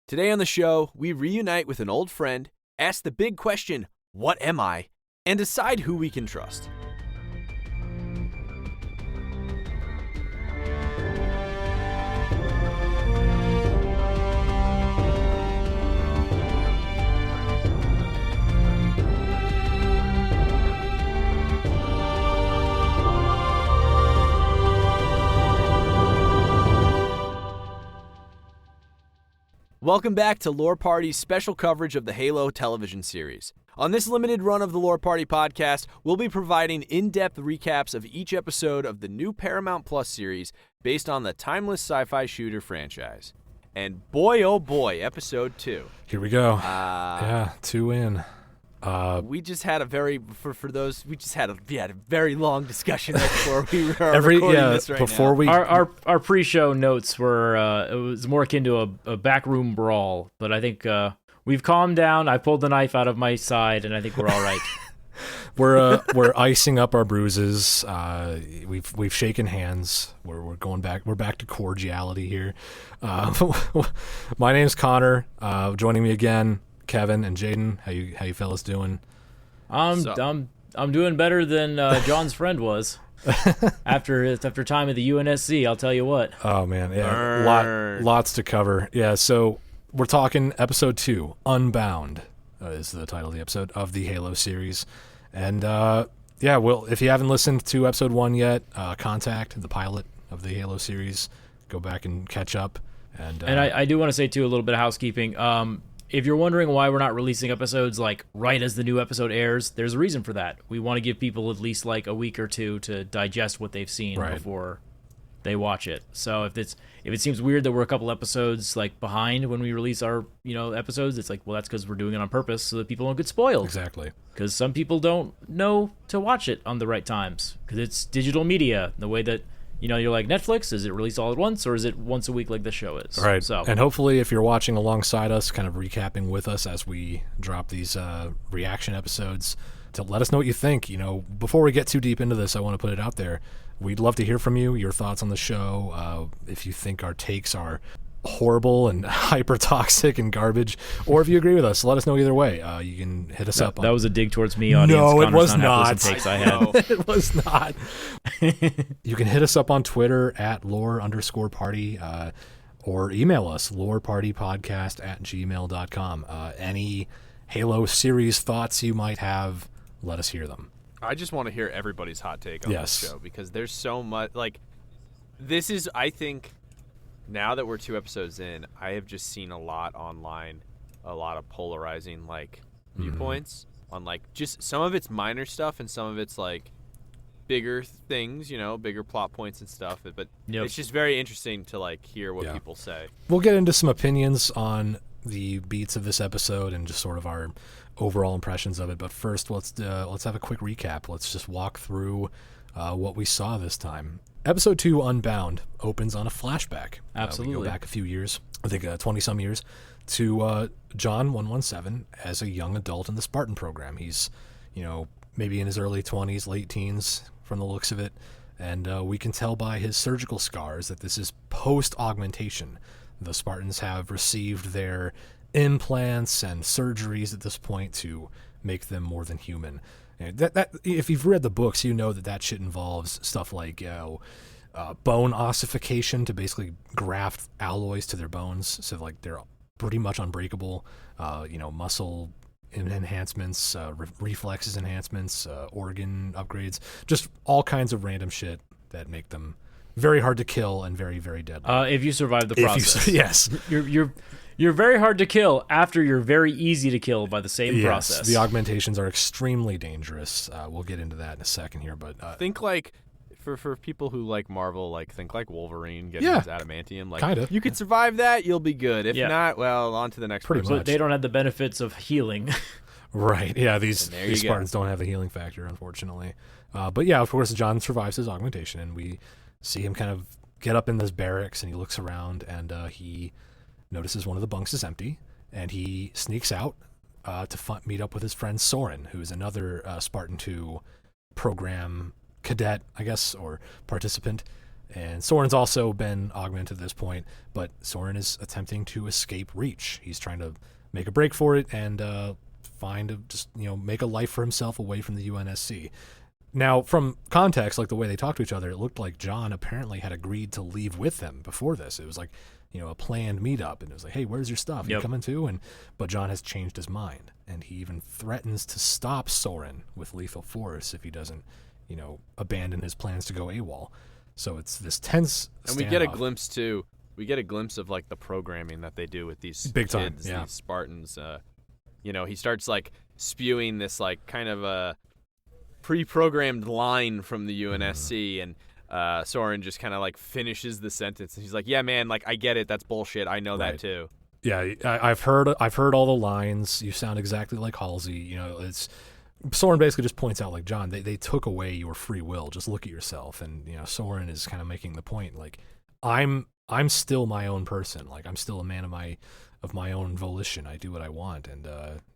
Today on the show, we reunite with an old friend, ask the big question, what am I? And decide who we can trust. Welcome back to Lore Party's special coverage of the Halo television series. On this limited run of the Lore Party podcast, we'll be providing in-depth recaps of each episode of the new Paramount Plus series based on the timeless sci-fi shooter franchise. And boy, oh boy, episode 2. Here we go. 2 in. We just had a very very long discussion before we were recording this right before now. Our pre-show notes were it was more akin to a backroom brawl, but I think we've calmed down. I pulled the knife out of my side, and I think we're all right. We're icing up our bruises. We've shaken hands. We're going back. We're back to cordiality here. My name's Connor. Joining me again, Kevin and Jaden. How you fellas doing? I'm doing better than John's friend was after time at the UNSC. I'll tell you what. Oh man, yeah, lots to cover. Yeah, so we're talking episode 2, Unbound, is the title of the episode of the Halo series, and well, if you haven't listened to episode 1 yet, Contact, the pilot of the Halo series, go back and catch up. And I do want to say too a little bit of housekeeping. If you're wondering why we're not releasing episodes like right as the new episode airs, there's a reason for that. We want to give people at least like a week or two to digest what they've seen before they watch it. So if it seems weird that we're a couple episodes like behind when we release our episodes, it's like, well, that's because we're doing it on purpose so that people don't get spoiled. Exactly. Because some people don't know to watch it on the right times because it's digital media. The way that you're like Netflix, is it released all at once or is it once a week like the show is? Right. So, and hopefully if you're watching alongside us, kind of recapping with us as we drop these reaction episodes, to let us know what you think. Before we get too deep into this, I want to put it out there. We'd love to hear from you, your thoughts on the show. If you think our takes are horrible and hyper toxic and garbage, or if you agree with us, let us know either way. You can hit us up. That was a dig towards me, audience. No, it Connor's was not. Takes I had. It was not. You can hit us up on Twitter at lore_party, or email us lorepartypodcast@gmail.com. Any Halo series thoughts you might have, let us hear them. I just want to hear everybody's hot take on this show because there's so much. This is, I think, now that we're 2 episodes in, I have just seen a lot online, a lot of polarizing viewpoints on just some of it's minor stuff and some of it's bigger things, bigger plot points and stuff. But It's just very interesting to hear what people say. We'll get into some opinions on the beats of this episode and just sort of our overall impressions of it. But first, let's have a quick recap. Let's just walk through what we saw this time. Episode 2, Unbound, opens on a flashback. Absolutely. We go back a few years, I think 20-some years, to John 117 as a young adult in the Spartan program. He's, maybe in his early 20s, late teens from the looks of it. And we can tell by his surgical scars that this is post-augmentation. The Spartans have received their implants and surgeries at this point to make them more than human. That if you've read the books, you know that shit involves stuff like bone ossification to basically graft alloys to their bones, so they're pretty much unbreakable. Muscle enhancements, reflexes enhancements, organ upgrades, just all kinds of random shit that make them very hard to kill and very, very deadly. If you survive the process, yes, You're very hard to kill after you're very easy to kill by the same process. The augmentations are extremely dangerous. We'll get into that in a second here, but think for people who like Marvel, think Wolverine getting his adamantium. Kind of. You could survive that, you'll be good. If not, well, on to the next person. But they don't have the benefits of healing. Right. Yeah. These Spartans don't have the healing factor, unfortunately. But yeah, of course, John survives his augmentation, and we see him kind of get up in this barracks, and he looks around, and he notices one of the bunks is empty, and he sneaks out to meet up with his friend Soren, who is another Spartan 2 program cadet, I guess, or participant. And Soren's also been augmented at this point, but Soren is attempting to escape Reach. He's trying to make a break for it and make a life for himself away from the UNSC. Now, from context, like the way they talk to each other, it looked like John apparently had agreed to leave with them before this. It was like, a planned meetup, and it was like, hey, where's your stuff? You coming too? But John has changed his mind, and he even threatens to stop Soren with lethal force if he doesn't, abandon his plans to go AWOL. So it's this tense standoff. And we get a glimpse too. We get a glimpse of like the programming that they do with these big time, kids, these Spartans. He starts like spewing this like kind of a pre-programmed line from the UNSC, and Soren just kind of like finishes the sentence, and he's like, "Yeah, man, like I get it. That's bullshit. I know that too." Yeah, I've heard all the lines. You sound exactly like Halsey. Soren basically just points out, like, John, they took away your free will. Just look at yourself. And, Soren is kind of making the point, like, I'm still my own person. Like, I'm still a man of my own volition. I do what I want. And,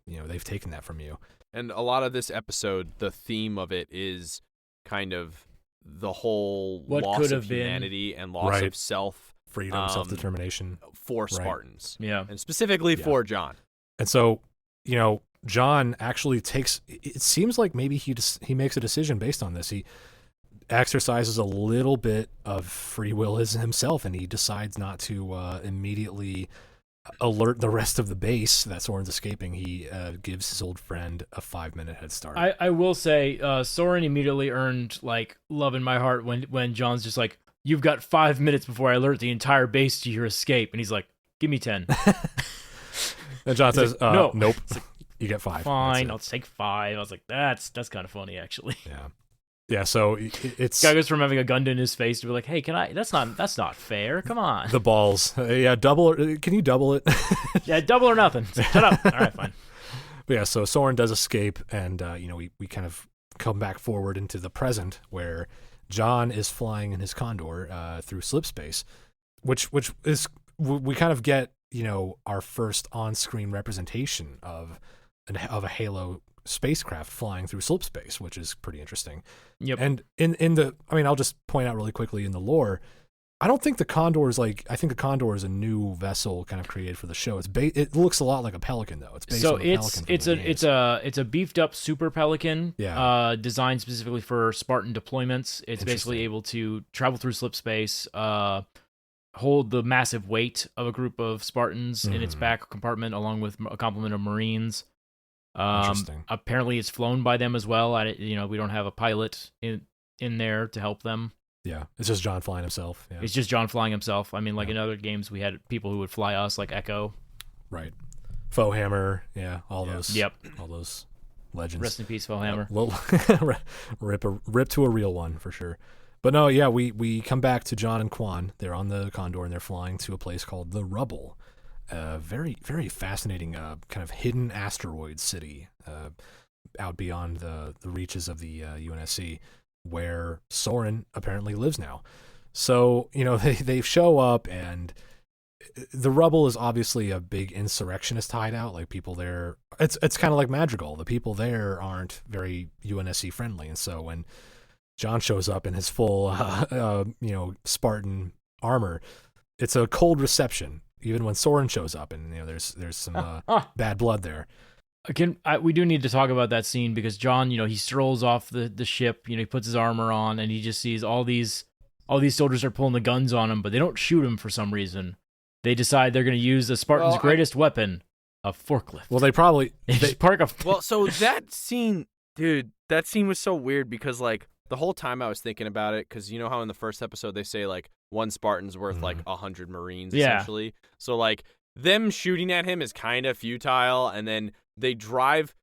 they've taken that from you. And a lot of this episode, the theme of it is kind of the whole loss of humanity and loss of self. Freedom, self-determination. For Spartans. Yeah. And specifically for John. And so, John actually it seems like maybe he makes a decision based on this. He exercises a little bit of free will himself, and he decides not to immediately alert the rest of the base that Soren's escaping. He gives his old friend a 5-minute head start. I will say, Soren immediately earned like love in my heart when John's just like, "You've got 5 minutes before I alert the entire base to your escape," and he's like, "Give me 10." And John says, like, "No, nope." You get 5. Fine, I'll take 5. I was like, that's kind of funny, actually. Yeah. So it's guy goes from having a gun to his face to be like, "Hey, can I? That's not fair. Come on." The balls. Double. Can you double it? Yeah, double or nothing. Shut up. All right, fine. But yeah, so Soren does escape, and we kind of come back forward into the present where John is flying in his Condor through slip space, which is we kind of get our first on-screen representation of a Halo spacecraft flying through slip space, which is pretty interesting. Yep. And I'll just point out really quickly in the lore, I don't think the Condor is I think the Condor is a new vessel kind of created for the show. It looks a lot like a Pelican though. It's based on the Pelican. It's a beefed up Super Pelican, designed specifically for Spartan deployments. It's basically able to travel through slip space, hold the massive weight of a group of Spartans in its back compartment, along with a complement of Marines. Interesting. Apparently, it's flown by them as well. We don't have a pilot in there to help them. Yeah, it's just John flying himself. Yeah. It's just John flying himself. I mean, like in other games, we had people who would fly us, like Echo. Right. Foehammer. Yeah, all those. Yep. All those legends. Rest in peace, Foehammer. Rip to a real one for sure. But no, yeah, we come back to John and Quan. They're on the Condor, and they're flying to a place called the Rubble. Very, very fascinating kind of hidden asteroid city out beyond the reaches of the UNSC, where Soren apparently lives now. So, they show up, and the Rubble is obviously a big insurrectionist hideout. Like, people there, it's kind of like Madrigal. The people there aren't very UNSC friendly, and so when John shows up in his full, Spartan armor, it's a cold reception. Even when Soren shows up, and there's some bad blood there. Again, we do need to talk about that scene because John, he strolls off the ship. He puts his armor on, and he just sees all these soldiers are pulling the guns on him, but they don't shoot him for some reason. They decide they're going to use the Spartan's greatest weapon, a forklift. Well, they probably park a. Well, so that scene was so weird because like the whole time I was thinking about it, because you know how in the first episode they say like one Spartan's worth like 100 Marines essentially. So like them shooting at him is kind of futile, and then they drive.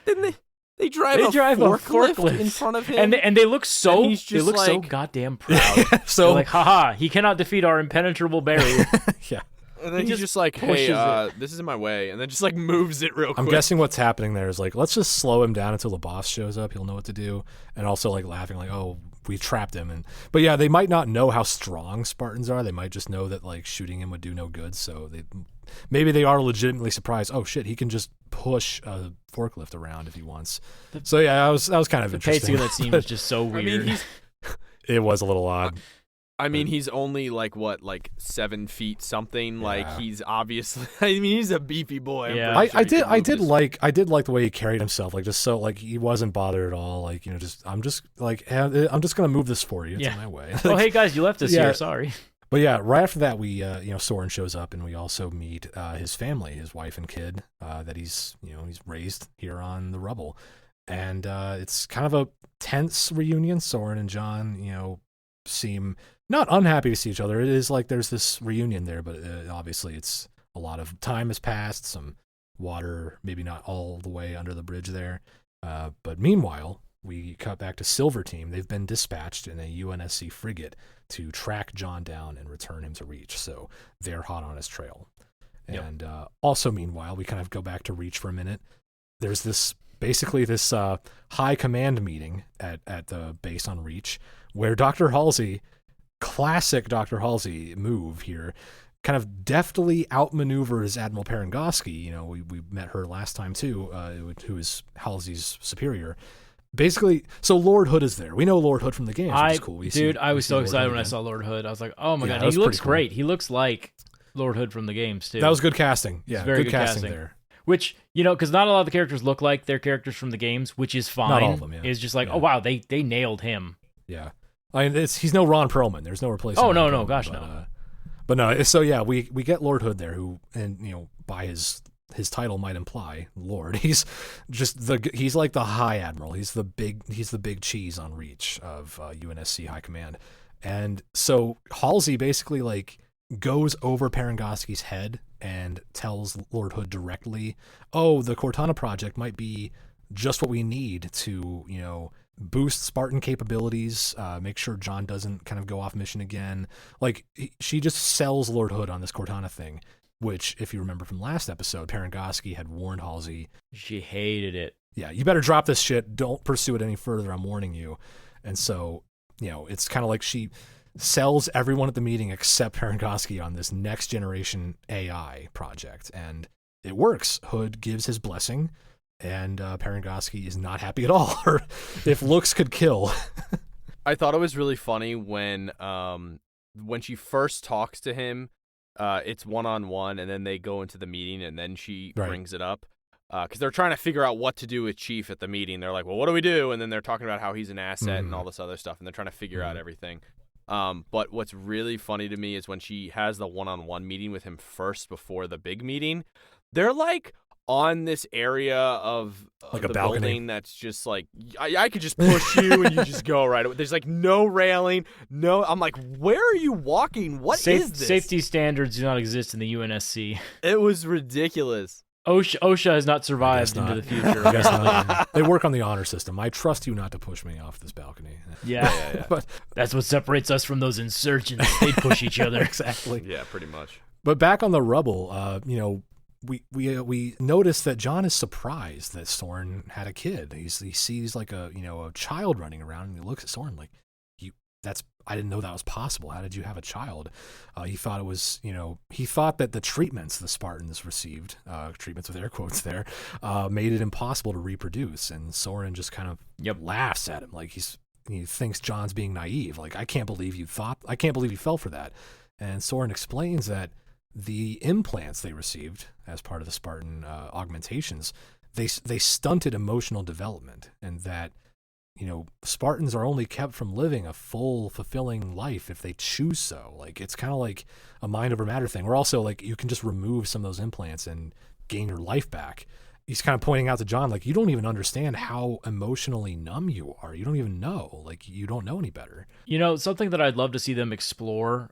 They drive a forklift in front of him, and they look so so goddamn proud. So they're like, haha, he cannot defeat our impenetrable barrier. Yeah. And then he's just like, hey, this is in my way, and then just like moves it real quick. I'm guessing what's happening there is like, let's just slow him down until the boss shows up. He'll know what to do, and also like laughing like, oh, we trapped him. But yeah, they might not know how strong Spartans are. They might just know that like shooting him would do no good. So maybe they are legitimately surprised. Oh shit, he can just push a forklift around if he wants. So yeah, that was kind of interesting. The pacing of that scene was just so weird. It was a little odd. I mean, he's only like 7 feet something. Yeah. Like he's obviously. I mean, he's a beefy boy. Yeah. I did like the way he carried himself. Like just so like he wasn't bothered at all. Like I'm just gonna move this for you. It's in my way. Like, oh hey guys, you left us here. Sorry. But yeah, right after that, we Soren shows up, and we also meet his family, his wife and kid that he's raised here on the rubble, and it's kind of a tense reunion. Soren and John, seem not unhappy to see each other. It is like there's this reunion there, but obviously it's a lot of time has passed, some water, maybe not all the way under the bridge there. But meanwhile, we cut back to Silver Team. They've been dispatched in a UNSC frigate to track John down and return him to Reach. So they're hot on his trail. Yep. And also, meanwhile, we kind of go back to Reach for a minute. There's this high command meeting at the base on Reach where Dr. Halsey, classic Dr. Halsey move here, kind of deftly outmaneuvers Admiral Parangosky. We met her last time too, who is Halsey's superior. Basically, so Lord Hood is there. We know Lord Hood from the games, which is cool. I was so excited when I saw Lord Hood. I was like, oh my god, he looks great. He looks like Lord Hood from the games too. That was good casting. Yeah, very good casting there. Which, because not a lot of the characters look like their characters from the games, which is fine. Not all of them, yeah. It's just like, oh wow, they nailed him. Yeah. I mean, he's no Ron Perlman. There's no replacement. Oh, no, Perlman, gosh, no. But no, so yeah, we get Lord Hood there, who, and by his title might imply Lord. He's like the High Admiral. He's the big cheese on Reach of UNSC High Command. And so Halsey basically like goes over Parangosky's head and tells Lord Hood directly, "Oh, the Cortana project might be just what we need to, boost Spartan capabilities, make sure John doesn't kind of go off mission again." Like, she just sells Lord Hood on this Cortana thing, which, if you remember from last episode, Parangosky had warned Halsey. She hated it. Yeah, you better drop this shit. Don't pursue it any further. I'm warning you. And so, it's kind of like she sells everyone at the meeting except Parangosky on this next generation AI project. And it works. Hood gives his blessing, and Parangosky is not happy at all, or if looks could kill. I thought it was really funny when she first talks to him, it's one-on-one, and then they go into the meeting, and then she brings it up. Because they're trying to figure out what to do with Chief at the meeting. They're like, well, what do we do? And then they're talking about how he's an asset and all this other stuff, and they're trying to figure out everything. But what's really funny to me is when she has the one-on-one meeting with him first before the big meeting, they're like on this area of like the a balcony building that's just like, I could just push you and you just go right away. There's like no railing, no. I'm like, where are you walking? What is this? Safety standards do not exist in the UNSC. It was ridiculous. OSHA has not survived into the future. They work on the honor system. I trust you not to push me off this balcony. Yeah. But that's what separates us from those insurgents. They push each other. Exactly. Yeah, pretty much. But back on the rubble, we notice that John is surprised that Soren had a kid. He sees like a child running around, and he looks at Soren like, I didn't know that was possible. How did you have a child? He thought it was, he thought that the treatments the Spartans received, treatments with air quotes there, made it impossible to reproduce. And Soren just kind of laughs at him. Like he thinks John's being naive. Like, I can't believe you fell for that. And Soren explains that the implants they received as part of the Spartan augmentations, they stunted emotional development, and that Spartans are only kept from living a full, fulfilling life if they choose so. Like, it's kind of like a mind over matter thing. Or also, like, you can just remove some of those implants and gain your life back. He's kind of pointing out to John, like, you don't even understand how emotionally numb you are. You don't even know. Like, you don't know any better. Something that I'd love to see them explore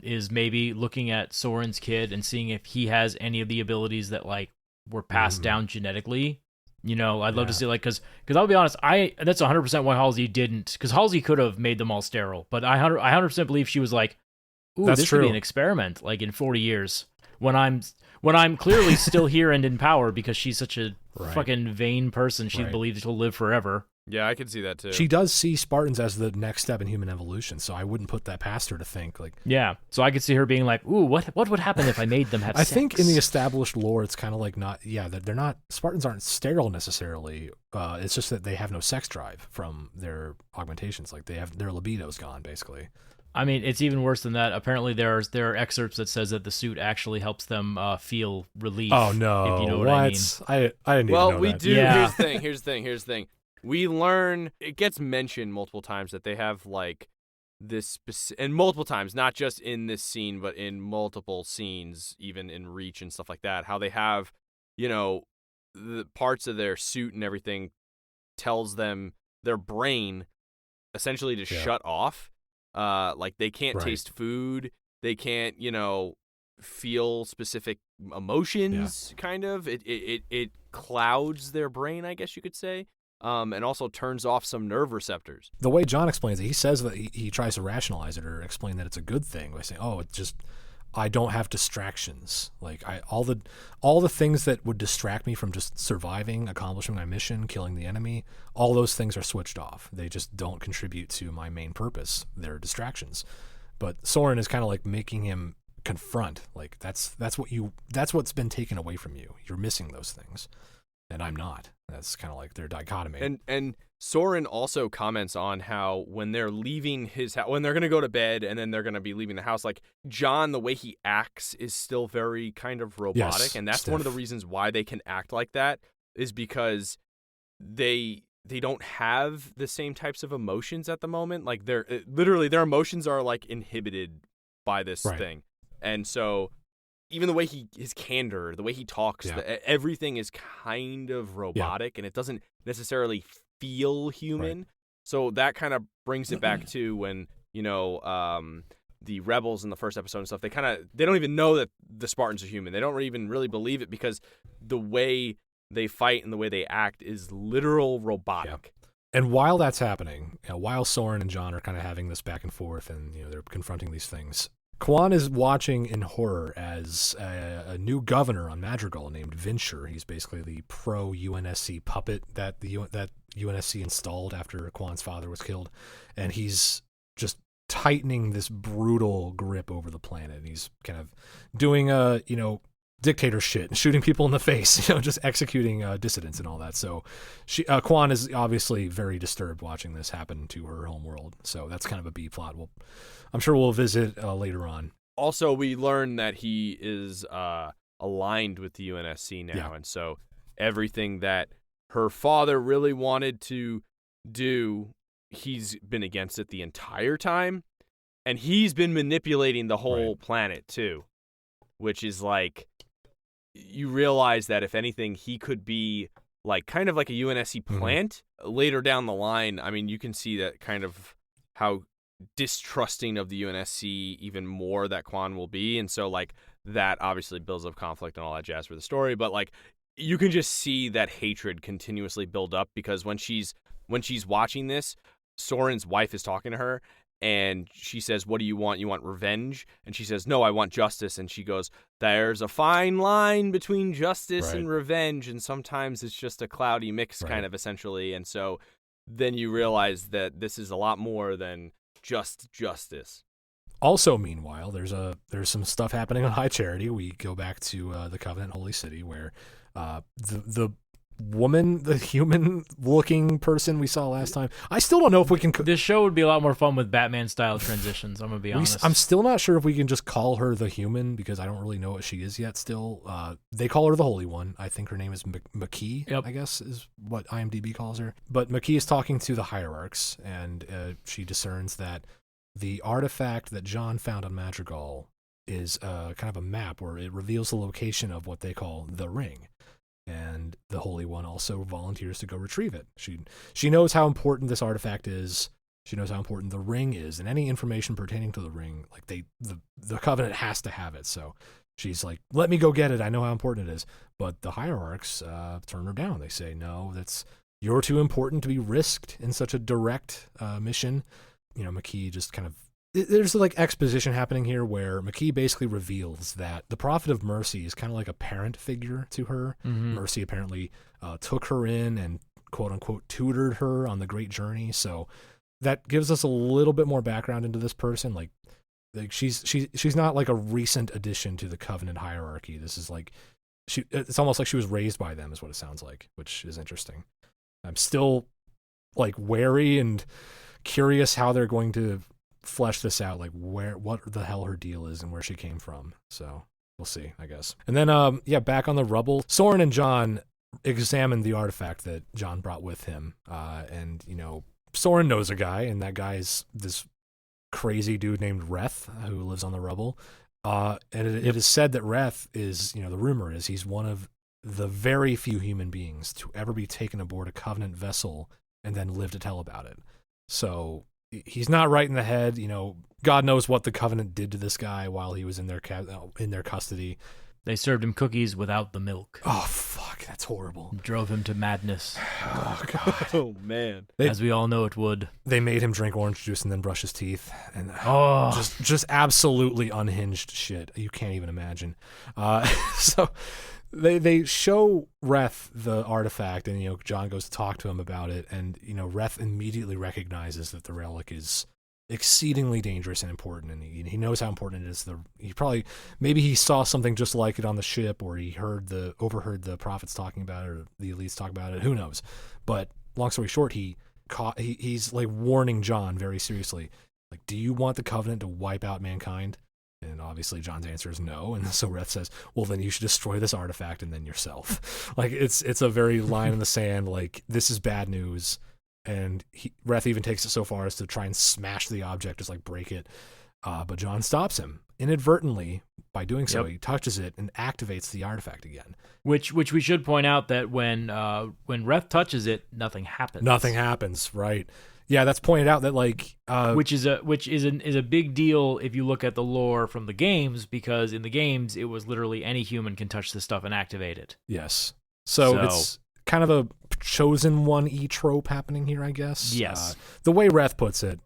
is maybe looking at Soren's kid and seeing if he has any of the abilities that, like, were passed down genetically. I'd love to see, like, because I'll be honest, that's 100% why Halsey didn't, because Halsey could have made them all sterile, but I 100% believe she was like, ooh, this could be an experiment, like, in 40 years, when I'm clearly still here and in power, because she's such a fucking vain person. She believes she'll live forever. Yeah, I can see that too. She does see Spartans as the next step in human evolution, so I wouldn't put that past her to think, like... Yeah, so I could see her being like, ooh, what would happen if I made them have sex? I think in the established lore, it's kind of like they're not... Spartans aren't sterile necessarily. It's just that they have no sex drive from their augmentations. Like, their libido's gone, basically. I mean, it's even worse than that. Apparently, there are excerpts that says that the suit actually helps them feel relief. Oh no! If you know what I mean. I didn't even know Well, we that. do. Yeah. Here's the thing. We learn, it gets mentioned multiple times that they have like this and multiple times, not just in this scene, but in multiple scenes, even in Reach and stuff like that, how they have, the parts of their suit and everything tells them, their brain essentially to shut off. Like they can't taste food, they can't, feel specific emotions. Kind of it clouds their brain, I guess you could say. And also turns off some nerve receptors. The way John explains it, he says that he tries to rationalize it or explain that it's a good thing by saying, "Oh, it's just I don't have distractions. Like all the things that would distract me from just surviving, accomplishing my mission, killing the enemy, all those things are switched off. They just don't contribute to my main purpose. They're distractions." But Soren is kind of like making him confront, like that's what's been taken away from you. You're missing those things. And I'm not. That's kind of like their dichotomy. And Soren also comments on how when they're leaving his house, when they're going to go to bed and then they're going to be leaving the house, like John, the way he acts is still very kind of robotic. Yes, and that's stiff. one of the reasons why they can act like that is because they don't have the same types of emotions at the moment. Like they're literally, their emotions are like inhibited by this thing. And so even the way his candor, the way he talks, everything is kind of robotic, and it doesn't necessarily feel human. Right. So that kind of brings it back to when, the rebels in the first episode and stuff, they don't even know that the Spartans are human. They don't even really believe it because the way they fight and the way they act is literal robotic. Yeah. And while that's happening, while Soren and John are kind of having this back and forth and, they're confronting these things, Kwan is watching in horror as a new governor on Madrigal named Vinsher. He's basically the pro-UNSC puppet that UNSC installed after Kwan's father was killed. And he's just tightening this brutal grip over the planet. And he's kind of doing dictator shit and shooting people in the face, just executing dissidents and all that. So Kwan is obviously very disturbed watching this happen to her home world. So that's kind of a B plot. I'm sure we'll visit later on. Also, we learn that he is aligned with the UNSC now. And so everything that her father really wanted to do, he's been against it the entire time. And he's been manipulating the whole planet too, which is like, you realize that if anything, he could be like kind of like a UNSC plant later down the line. I mean, you can see that kind of how distrusting of the UNSC even more that Kwan will be. And so like that obviously builds up conflict and all that jazz for the story. But like you can just see that hatred continuously build up because when she's watching this, Soren's wife is talking to her. And she says, "What do you want? You want revenge?" And she says, "No, I want justice." And she goes, "There's a fine line between justice and revenge. And sometimes it's just a cloudy mix kind of essentially." And so then you realize that this is a lot more than just justice. Also, meanwhile, there's some stuff happening on High Charity. We go back to the Covenant Holy City where the woman, the human-looking person we saw last time. I still don't know if we can... This show would be a lot more fun with Batman-style transitions, I'm going to be honest. I'm still not sure if we can just call her the human, because I don't really know what she is yet still. They call her the Holy One. I think her name is McKee, I guess, is what IMDb calls her. But McKee is talking to the hierarchs, and she discerns that the artifact that John found on Madrigal is kind of a map where it reveals the location of what they call the ring. And the Holy One also volunteers to go retrieve it. She knows how important this artifact is. She knows how important the ring is, and any information pertaining to the ring, like the Covenant has to have it. So she's like, "Let me go get it. I know how important it is." But the hierarchs turn her down. They say, "No, you're too important to be risked in such a direct mission." McKee just kind of. There's like exposition happening here where McKee basically reveals that the Prophet of Mercy is kind of like a parent figure to her. Mm-hmm. Mercy apparently took her in and quote unquote tutored her on the great journey. So that gives us a little bit more background into this person. Like she's not like a recent addition to the Covenant hierarchy. This is like it's almost like she was raised by them is what it sounds like, which is interesting. I'm still like wary and curious how they're going to flesh this out, like what the hell her deal is and where she came from. So we'll see, I guess. And then, back on the rubble, Soren and John examine the artifact that John brought with him. And, Soren knows a guy, and that guy is this crazy dude named Reth who lives on the rubble. And it is said that Reth is, the rumor is he's one of the very few human beings to ever be taken aboard a Covenant vessel and then live to tell about it. So he's not right in the head. God knows what the Covenant did to this guy while he was in their custody. They served him cookies without the milk. Oh, fuck. That's horrible. Drove him to madness. Oh, God. Oh, man. As we all know it would. They made him drink orange juice and then brush his teeth. And just absolutely unhinged shit. You can't even imagine. So they show Reth the artifact, and, John goes to talk to him about it. And, Reth immediately recognizes that the relic is exceedingly dangerous and important, and he knows how important it is. Maybe he saw something just like it on the ship, or he overheard the prophets talking about it, or the elites talk about it. Who knows? But long story short, he's like warning John very seriously, like, do you want the Covenant to wipe out mankind? And obviously John's answer is no. And so Reth says, well, then you should destroy this artifact and then yourself. Like, it's a very line in the sand, like, this is bad news. And Reth even takes it so far as to try and smash the object, just like break it. But John stops him inadvertently by doing so. Yep. He touches it and activates the artifact again. Which we should point out that when Reth touches it, nothing happens. Nothing happens, right? Yeah, that's pointed out that which is a big deal if you look at the lore from the games, because in the games it was literally any human can touch this stuff and activate it. Yes. So it's kind of a chosen one trope happening here, I guess. Yes. The way Reth puts it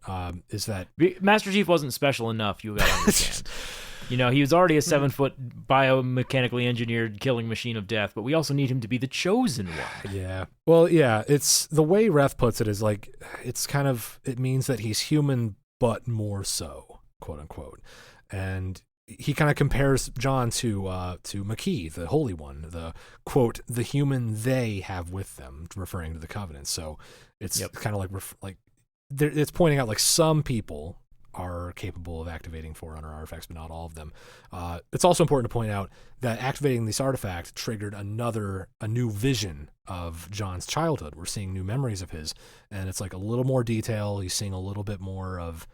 is that Master Chief wasn't special enough, you gotta understand. He was already a 7-foot biomechanically engineered killing machine of death, but we also need him to be the chosen one. Yeah. Well, yeah, it's the way Reth puts it is like, it means that he's human, but more so, quote unquote. And he kind of compares John to Makee, the Holy One, the quote, the human they have with them, referring to the Covenant. So it's kind of like it's pointing out like some people are capable of activating Forerunner artifacts, but not all of them. It's also important to point out that activating this artifact triggered a new vision of John's childhood. We're seeing new memories of his, and it's like a little more detail. He's seeing a little bit more of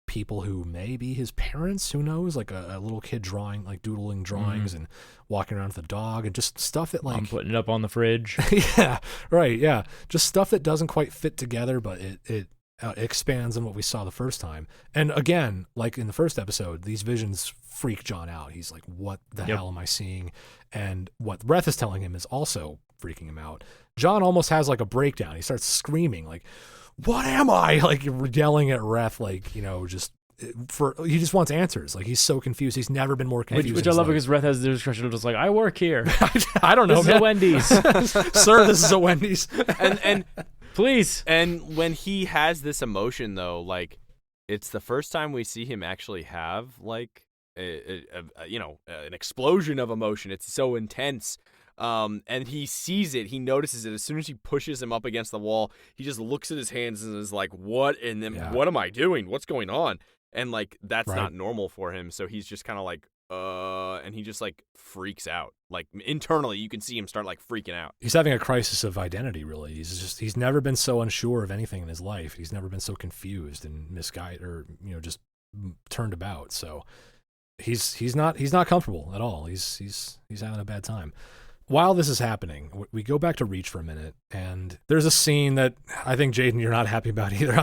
people who may be his parents, who knows, like a little kid drawing, like doodling drawings and walking around with a dog, and just stuff that like... I'm putting it up on the fridge. Yeah, right, yeah. Just stuff that doesn't quite fit together, but it expands on what we saw the first time. And again, like in the first episode, these visions freak John out. He's like, what the hell am I seeing? And what Reth is telling him is also freaking him out. John almost has like a breakdown. He starts screaming like, what am I? Like yelling at Reth, like, he just wants answers. Like, he's so confused. He's never been more confused. Which I love because Reth has the discretion of just like, I work here. I don't know. This is a Wendy's. Sir, this is a Wendy's. And please. And when he has this emotion, though, like, it's the first time we see him actually have like an explosion of emotion. It's so intense. And he sees it. He notices it as soon as he pushes him up against the wall. He just looks at his hands and is like, "What?" And then, "What am I doing? What's going on?" And like that's not normal for him. So he's just kind of like, and he just like freaks out. Like internally, you can see him start like freaking out. He's having a crisis of identity. Really, he's never been so unsure of anything in his life. He's never been so confused and misguided, or just turned about. So he's not comfortable at all. He's having a bad time. While this is happening, we go back to Reach for a minute, and there's a scene that I think, Jaden, you're not happy about either.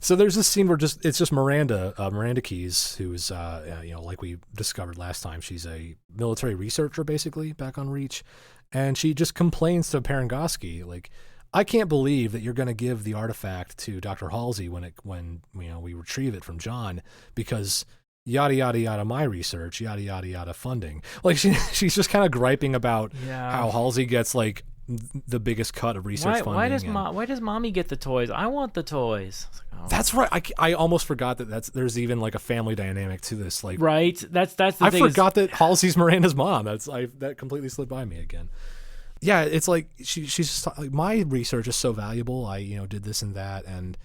So there's this scene where it's just Miranda Keyes, who's, like we discovered last time, she's a military researcher, basically, back on Reach, and she just complains to Parangoski, like, I can't believe that you're going to give the artifact to Dr. Halsey when we retrieve it from John, because... yada yada yada my research, yada yada yada funding. Like she's just kind of griping about how Halsey gets like the biggest cut of research funding. Why does mommy get the toys? I want the toys. Like, That's right. I almost forgot that there's even like a family dynamic to this. Like right. That's the I thing. forgot that Halsey's Miranda's mom. That completely slipped by me again. Yeah, it's like she's just like, my research is so valuable. I did this and that, and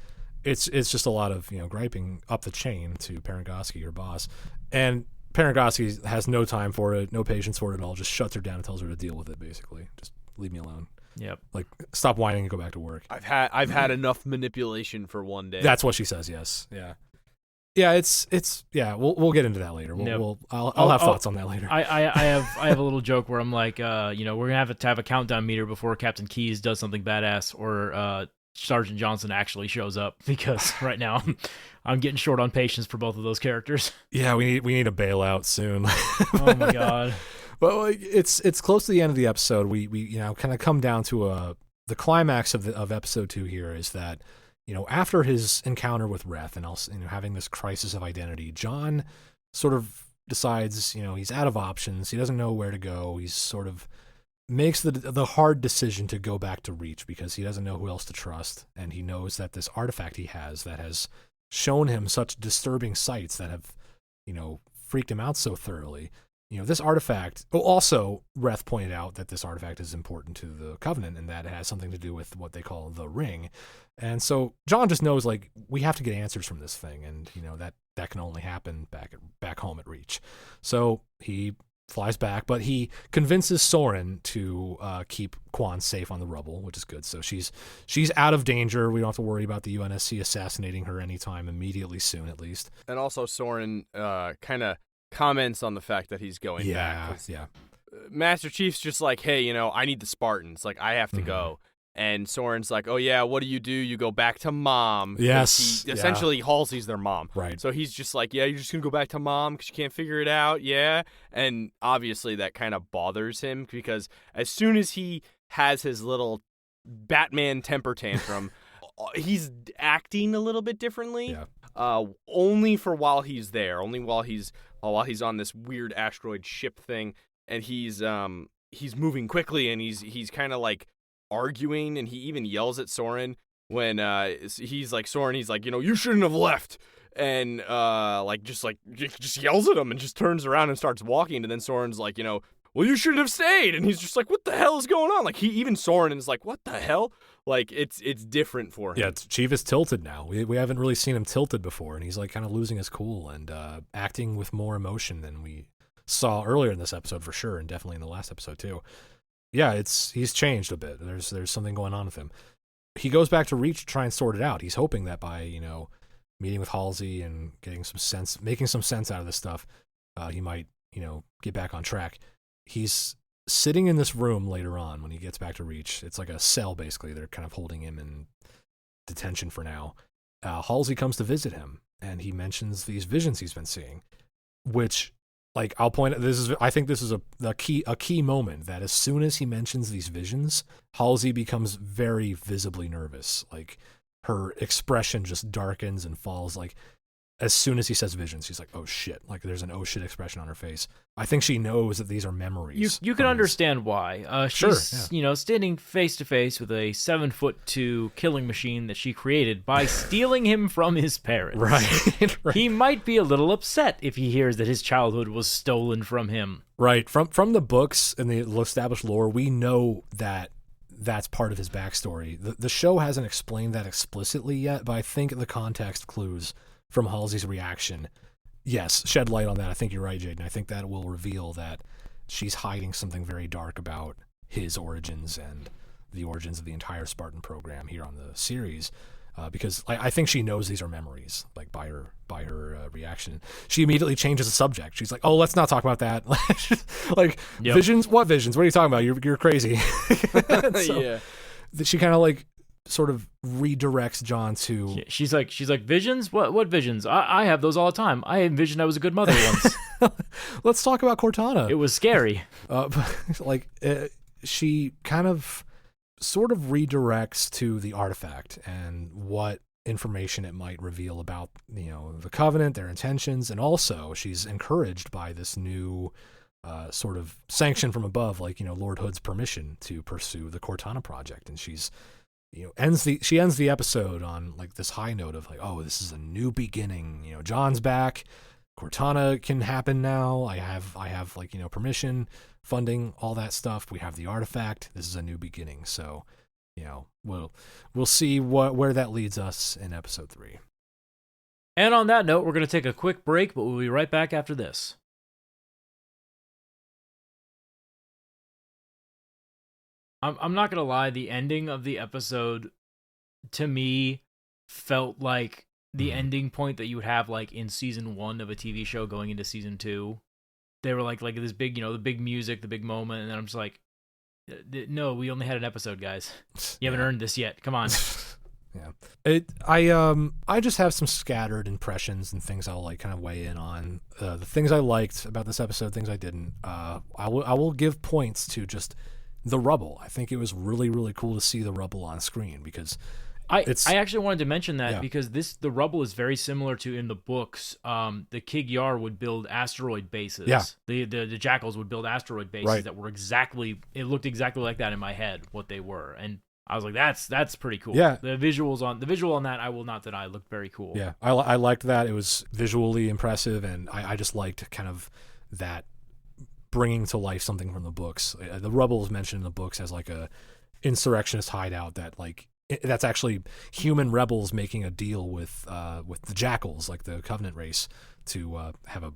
it's just a lot of griping up the chain to Parangoski, her boss, and Parangoski has no time for it, no patience for it at all. Just shuts her down and tells her to deal with it. Basically, just leave me alone. Yep. Like, stop whining and go back to work. I've had enough manipulation for one day. That's what she says. Yes. Yeah. Yeah. It's yeah. We'll get into that later. I'll have thoughts on that later. I have a little joke where I'm like, we're gonna have a countdown meter before Captain Keyes does something badass or Sergeant Johnson actually shows up, because right now I'm getting short on patience for both of those characters. Yeah, we need a bailout soon. Oh my god. But like, it's close to the end of the episode. We kind of come down to the climax of episode 2 here is that, after his encounter with Reth and also having this crisis of identity, John sort of decides, he's out of options. He doesn't know where to go. He's sort of makes the hard decision to go back to Reach because he doesn't know who else to trust, and he knows that this artifact he has that has shown him such disturbing sights that have, freaked him out so thoroughly. This artifact, also Reth pointed out that this artifact is important to the Covenant and that it has something to do with what they call the Ring. And so John just knows, like, we have to get answers from this thing, and, that can only happen back home at Reach. So he flies back, but he convinces Soren to keep Quan safe on the rubble, which is good. So she's out of danger. We don't have to worry about the UNSC assassinating her anytime immediately soon, at least. And also Soren kind of comments on the fact that he's going back. Yeah. Master Chief's just like, hey, I need the Spartans. Like, I have to go. And Soren's like, oh, yeah, what do? You go back to Mom. Yes. Essentially, Halsey's their mom. Right. So he's just like, yeah, you're just going to go back to Mom because you can't figure it out, yeah? And obviously that kind of bothers him because as soon as he has his little Batman temper tantrum, he's acting a little bit differently. Yeah. Only for while he's there, only while he's on this weird asteroid ship thing, and he's moving quickly, and he's kind of like arguing, and he even yells at Soren when he's like, Soren, he's like, you shouldn't have left, and just yells at him and just turns around and starts walking, and then Soren's like, well, you should have stayed, and he's just like, what the hell is going on? Like, Soren is like, what the hell? Like, it's different for him. Yeah, Chief is tilted now. We haven't really seen him tilted before, and he's like kind of losing his cool and acting with more emotion than we saw earlier in this episode for sure, and definitely in the last episode too. Yeah, he's changed a bit. There's something going on with him. He goes back to Reach to try and sort it out. He's hoping that by meeting with Halsey and getting making some sense out of this stuff, he might get back on track. He's sitting in this room later on when he gets back to Reach. It's like a cell, basically. They're kind of holding him in detention for now. Halsey comes to visit him, and he mentions these visions he's been seeing, which, like, I'll point out, I think this is a key moment, that as soon as he mentions these visions, Halsey becomes very visibly nervous. Like, her expression just darkens and falls. Like, as soon as he says visions, she's like, oh shit. Like, there's an oh shit expression on her face. I think she knows that these are memories. You can understand why. She's, sure, yeah. Standing face to face with a 7'2" killing machine that she created by stealing him from his parents. Right. Right. He might be a little upset if he hears that his childhood was stolen from him. Right. From the books and the established lore, we know that that's part of his backstory. The show hasn't explained that explicitly yet, but I think the context clues from Halsey's reaction, yes, shed light on that. I think you're right, Jaden. I think that will reveal that she's hiding something very dark about his origins and the origins of the entire Spartan program here on the series, because I think she knows these are memories, like by her reaction. She immediately changes the subject. She's like, oh, let's not talk about that. Like, yep. Visions? What visions? What are you talking about? You're crazy. So, yeah. She kind of like sort of redirects John to... She's like, visions? What visions? I have those all the time. I envisioned I was a good mother once. Let's talk about Cortana. It was scary. She kind of sort of redirects to the artifact and what information it might reveal about, the Covenant, their intentions, and also she's encouraged by this new sort of sanction from above, like, Lord Hood's permission to pursue the Cortana project, and she's she ends the episode on like this high note of like, oh, this is a new beginning. John's back. Cortana can happen now. I have like, permission, funding, all that stuff. We have the artifact. This is a new beginning. So we'll see where that leads us in episode 3. And on that note, we're going to take a quick break, but we'll be right back after this. I'm not going to lie, the ending of the episode, to me, felt like the ending point that you would have like in season 1 of a TV show going into season 2. They were like this big, the big music, the big moment, and then I'm just like, no, we only had an episode, guys. You haven't earned this yet. Come on. Yeah. I just have some scattered impressions and things I'll like kind of weigh in on. The things I liked about this episode, things I didn't. I will give points to just the rubble. I think it was really, really cool to see the rubble on screen because I actually wanted to mention that because the rubble is very similar to in the books. The Kig-Yar would build asteroid bases. Yeah. The Jackals would build asteroid bases that were it looked exactly like that in my head, what they were. And I was like, that's pretty cool. Yeah. The visual on that, I will not deny, looked very cool. Yeah. I liked that. It was visually impressive, and I just liked kind of that bringing to life something from the books. The rubble is mentioned in the books as like a insurrectionist hideout that like that's actually human rebels making a deal with the Jackals, like the Covenant race, to have a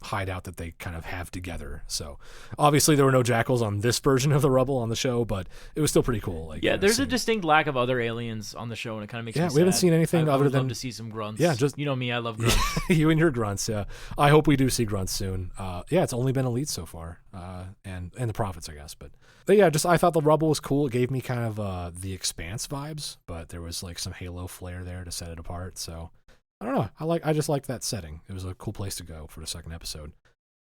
hideout that they kind of have together. So obviously there were no Jackals on this version of the rubble on the show, but it was still pretty cool. Like, there's a distinct lack of other aliens on the show, and it kind of makes me sad. We haven't seen anything other than love to see some grunts. Yeah, just me, I love grunts. You and your grunts. Yeah, I hope we do see grunts soon. It's only been elites so far, and the prophets, I guess. But yeah, I thought the rubble was cool. It gave me kind of the Expanse vibes, but there was like some Halo flair there to set it apart. So I don't know. I just liked that setting. It was a cool place to go for the second episode.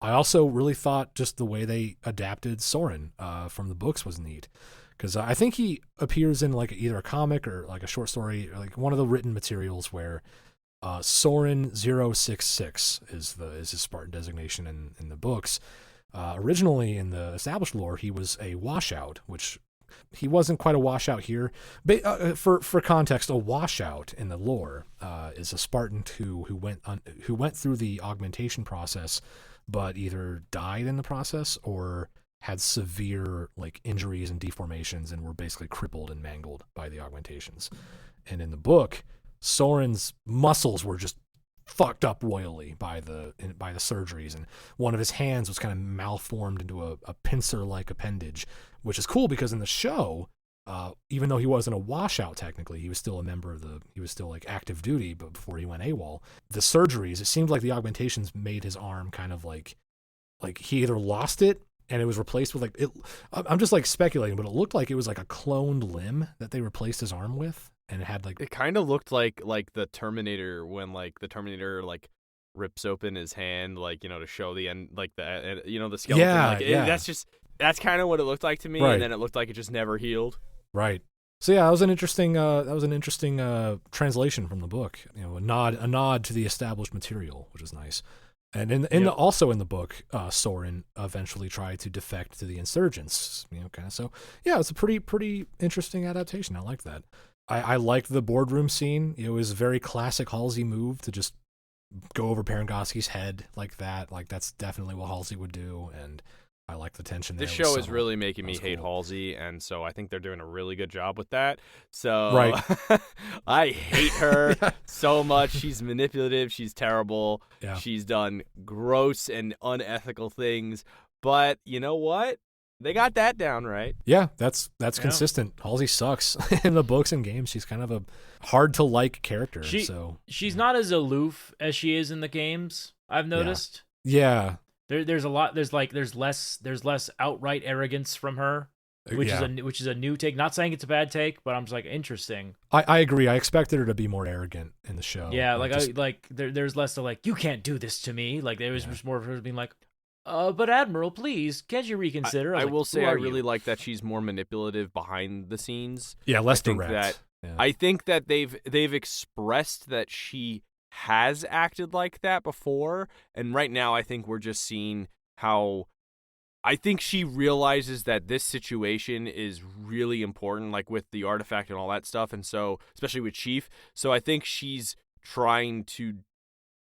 I also really thought just the way they adapted Soren from the books was neat, because I think he appears in like either a comic or like a short story or like one of the written materials where Soren 066 is his Spartan designation in the books. Originally in the established lore, he was a washout, which he wasn't quite a washout here. But for context, a washout in the lore is a Spartan who went through the augmentation process, but either died in the process or had severe like injuries and deformations and were basically crippled and mangled by the augmentations. And in the book, Soren's muscles were just fucked up royally by the surgeries, and one of his hands was kind of malformed into a pincer-like appendage, which is cool because in the show, even though he wasn't a washout technically, he was still a member he was still like active duty, but before he went AWOL, the surgeries, it seemed like the augmentations made his arm kind of like he either lost it and it was replaced with like it. I'm just like speculating, but it looked like it was like a cloned limb that they replaced his arm with. And it had like it kind of looked like the Terminator when like the Terminator like rips open his hand to show the end the skeleton. That's kind of what it looked like to me, right. And then it looked like it just never healed. Right. So yeah, that was an interesting translation from the book. A nod to the established material, which is nice. And also in the book, Soren eventually tried to defect to the insurgents. Kind of. So yeah, it's a pretty interesting adaptation. I like that. I liked the boardroom scene. It was a very classic Halsey move to just go over Parangoski's head like that. Like that's definitely what Halsey would do, and I like the tension there. This show is really making me hate Halsey, and so I think they're doing a really good job with that. So right. I hate her so much. She's manipulative. She's terrible. Yeah. She's done gross and unethical things. But you know what? They got that down right. Yeah, that's consistent. Halsey sucks in the books and games. She's kind of a hard to like character. She's not as aloof as she is in the games, I've noticed. Yeah. There's a lot. There's less outright arrogance from her, which is a new take. Not saying it's a bad take, but I'm just like interesting. I agree. I expected her to be more arrogant in the show. Yeah, there's less to like you can't do this to me. Like there was just more of her being like, but Admiral, please, can't you reconsider? I will say I really like that she's more manipulative behind the scenes. Yeah, less direct. I think that they've expressed that she has acted like that before, and right now I think we're just seeing how I think she realizes that this situation is really important, like with the artifact and all that stuff, and so especially with Chief. So I think she's trying to.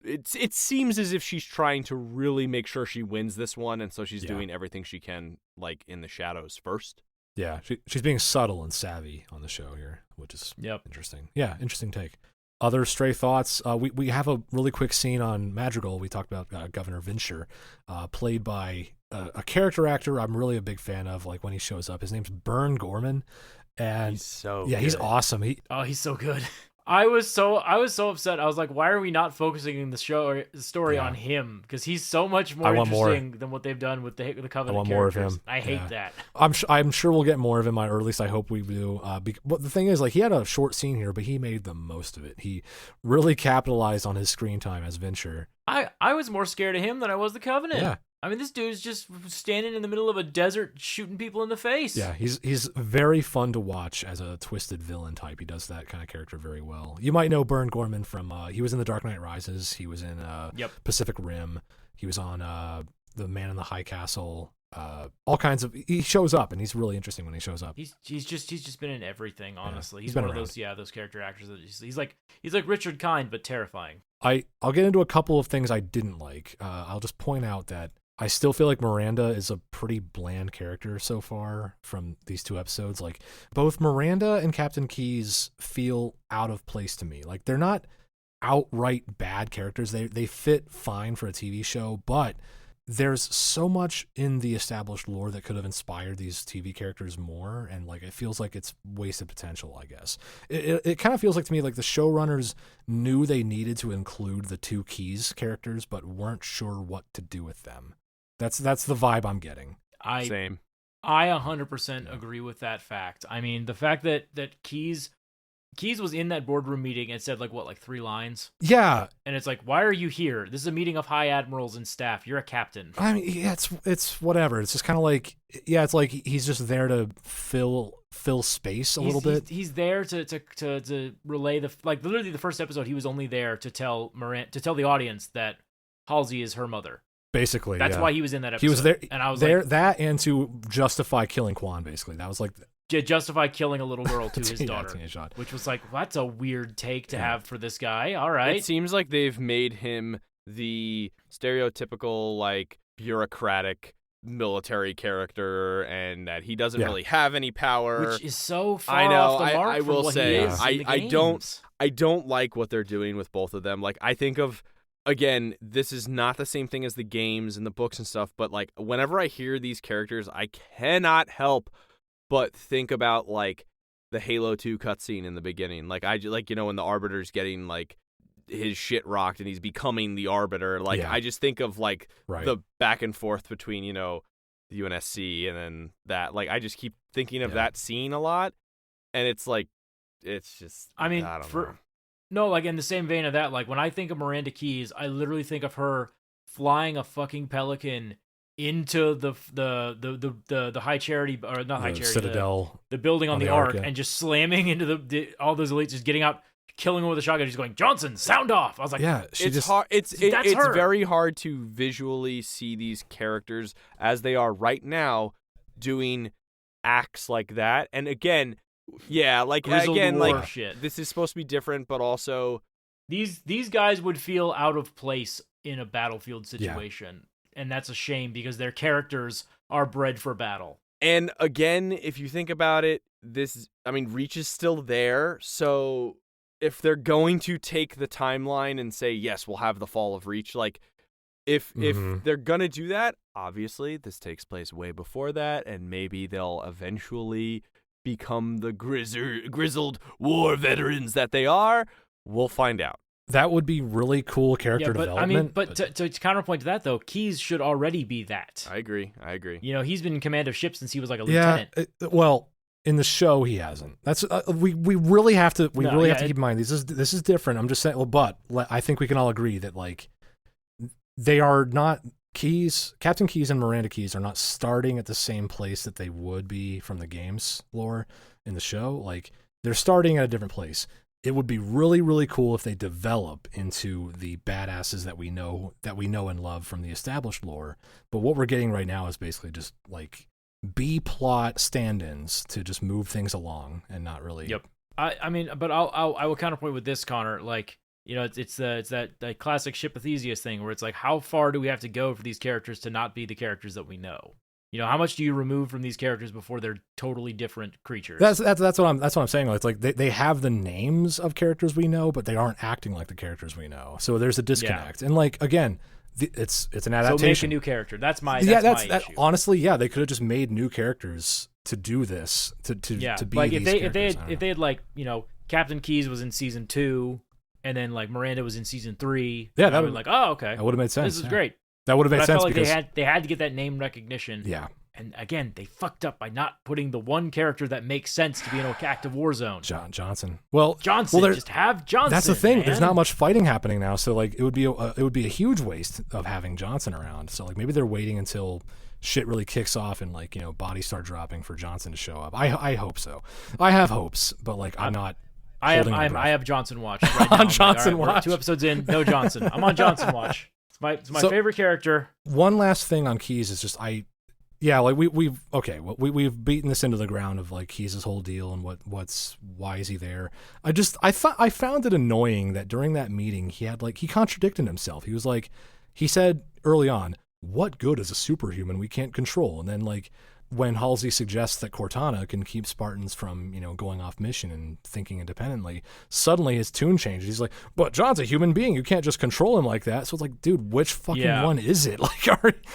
It seems as if she's trying to really make sure she wins this one, and so she's doing everything she can, like in the shadows first. Yeah, she's being subtle and savvy on the show here, which is interesting. Yeah, interesting take. Other stray thoughts. We have a really quick scene on Madrigal. We talked about Governor Vinsher, played by a character actor I'm really a big fan of. Like when he shows up, his name's Bern Gorman, and he's awesome. He's so good. I was so upset. I was like, why are we not focusing in the story on him? Because he's so much more interesting than what they've done with the Covenant. I want characters. more of him. I hate that. I'm sure we'll get more of him, or at least I hope we do. But the thing is, like, he had a short scene here, but he made the most of it. He really capitalized on his screen time as Vinsher. I was more scared of him than I was the Covenant. Yeah. I mean, this dude's just standing in the middle of a desert shooting people in the face. Yeah, he's very fun to watch as a twisted villain type. He does that kind of character very well. You might know Bern Gorman from, he was in The Dark Knight Rises. He was in Pacific Rim. He was on The Man in the High Castle. All kinds of. He shows up, and he's really interesting when he shows up. He's just been in everything. Honestly, yeah, he's one of those character actors that he's like Richard Kind, but terrifying. I'll get into a couple of things I didn't like. I'll just point out that I still feel like Miranda is a pretty bland character so far from these two episodes. Like, both Miranda and Captain Keyes feel out of place to me. Like, they're not outright bad characters. They fit fine for a TV show, but there's so much in the established lore that could have inspired these TV characters more, and like it feels like it's wasted potential, I guess. It kind of feels like to me like the showrunners knew they needed to include the two Keyes characters, but weren't sure what to do with them. That's the vibe I'm getting. Same. I 100% agree with that fact. I mean, the fact that Keyes was in that boardroom meeting and said like 3 lines. Yeah. And it's like, why are you here? This is a meeting of high admirals and staff. You're a captain. I mean, yeah, it's whatever. It's just kind of like, it's like he's just there to fill space a little bit. He's there to relay literally the first episode. He was only there to tell the audience that Halsey is her mother. Basically, that's why he was in that episode. He was there, and I was there, like, that and to justify killing Quan. Basically, that was like justify killing a little girl to his daughter, which was like, well, that's a weird take to have for this guy. All right, it seems like they've made him the stereotypical like bureaucratic military character, and that he doesn't really have any power, which is so far I know. Off the mark I will what say, he is I don't like what they're doing with both of them. Like, I think of. Again, this is not the same thing as the games and the books and stuff, but like whenever I hear these characters, I cannot help but think about like the Halo 2 cutscene in the beginning. Like when the Arbiter's getting like his shit rocked and he's becoming the Arbiter. Like I just think of like the back and forth between, the UNSC and then that. Like I just keep thinking of that scene a lot, and it's like it's just I don't know. No, like in the same vein of that, like when I think of Miranda Keyes, I literally think of her flying a fucking pelican into the High Charity, or not High Charity, Citadel, the building on the Ark, and just slamming into all those elites, just getting out, killing them with a shotgun, just going, Johnson, sound off. I was like, hard. It's very hard to visually see these characters as they are right now doing acts like that, and again. Yeah, like again, like shit. This is supposed to be different, but also these guys would feel out of place in a battlefield situation, and that's a shame because their characters are bred for battle. And again, if you think about it, Reach is still there, so if they're going to take the timeline and say yes, we'll have the fall of Reach, like if they're gonna do that, obviously this takes place way before that, and maybe they'll eventually become the grizzled war veterans that they are. We'll find out. That would be really cool character development. But to counterpoint to that though, Keyes should already be that. I agree. He's been in command of ships since he was like a lieutenant. Well, in the show he hasn't. That's we really have to have to keep in mind this is different. I'm just saying. Well, but I think we can all agree that like they are not. Captain Keyes and Miranda Keyes are not starting at the same place that they would be from the games lore in the show. Like, they're starting at a different place. It would be really, really cool if they develop into the badasses that we know and love from the established lore. But what we're getting right now is basically just like B-plot stand-ins to just move things along and not really. Yep. I will counterpoint with this, Connor. Like, it's that classic Ship of Theseus thing where it's like, how far do we have to go for these characters to not be the characters that we know? how much do you remove from these characters before they're totally different creatures? That's what I'm saying. It's like they have the names of characters we know, but they aren't acting like the characters we know. So there's a disconnect. And like again, it's an adaptation. So make a new character. That's my issue. Honestly, yeah, they could have just made new characters to do this to be like these if they had like Captain Keyes was in season 2, and then like Miranda was in season 3. Yeah, that would like, oh, okay, that would have made sense. This is great. That would have made sense. I felt because like they had to get that name recognition. Yeah. And again, they fucked up by not putting the one character that makes sense to be in an active war zone. Johnson. Just have Johnson. That's the thing. Man. There's not much fighting happening now, so like it would be a huge waste of having Johnson around. So like maybe they're waiting until shit really kicks off and like bodies start dropping for Johnson to show up. I hope so. I have hopes, but like I'm not. I have Johnson watch right now. On Johnson watch. 2 episodes in, no Johnson. I'm on Johnson watch. It's my favorite character. One last thing on Keyes is just we've beaten this into the ground of like Keyes' whole deal and why is he there. I found it annoying that during that meeting he contradicted himself. He said early on, what good is a superhuman we can't control? And then like when Halsey suggests that Cortana can keep Spartans from, going off mission and thinking independently, suddenly his tune changes. He's like, but John's a human being. You can't just control him like that. So it's like, dude, which fucking one is it? Like,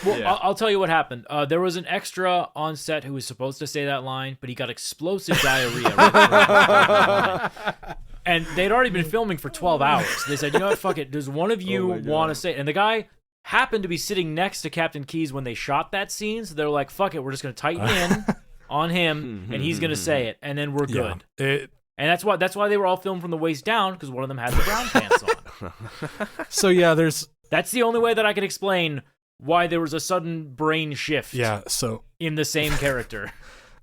I'll tell you what happened. There was an extra on set who was supposed to say that line, but he got explosive diarrhea. And they'd already been filming for 12 hours. They said, you know what, fuck it. Does one of you want to say it? And the guy happened to be sitting next to Captain Keyes when they shot that scene, so they're like, fuck it, we're just going to tighten in on him, and he's going to say it, and then we're good. And that's why they were all filmed from the waist down, because one of them had the brown pants on. So yeah, that's the only way that I can explain why there was a sudden brain shift in the same character.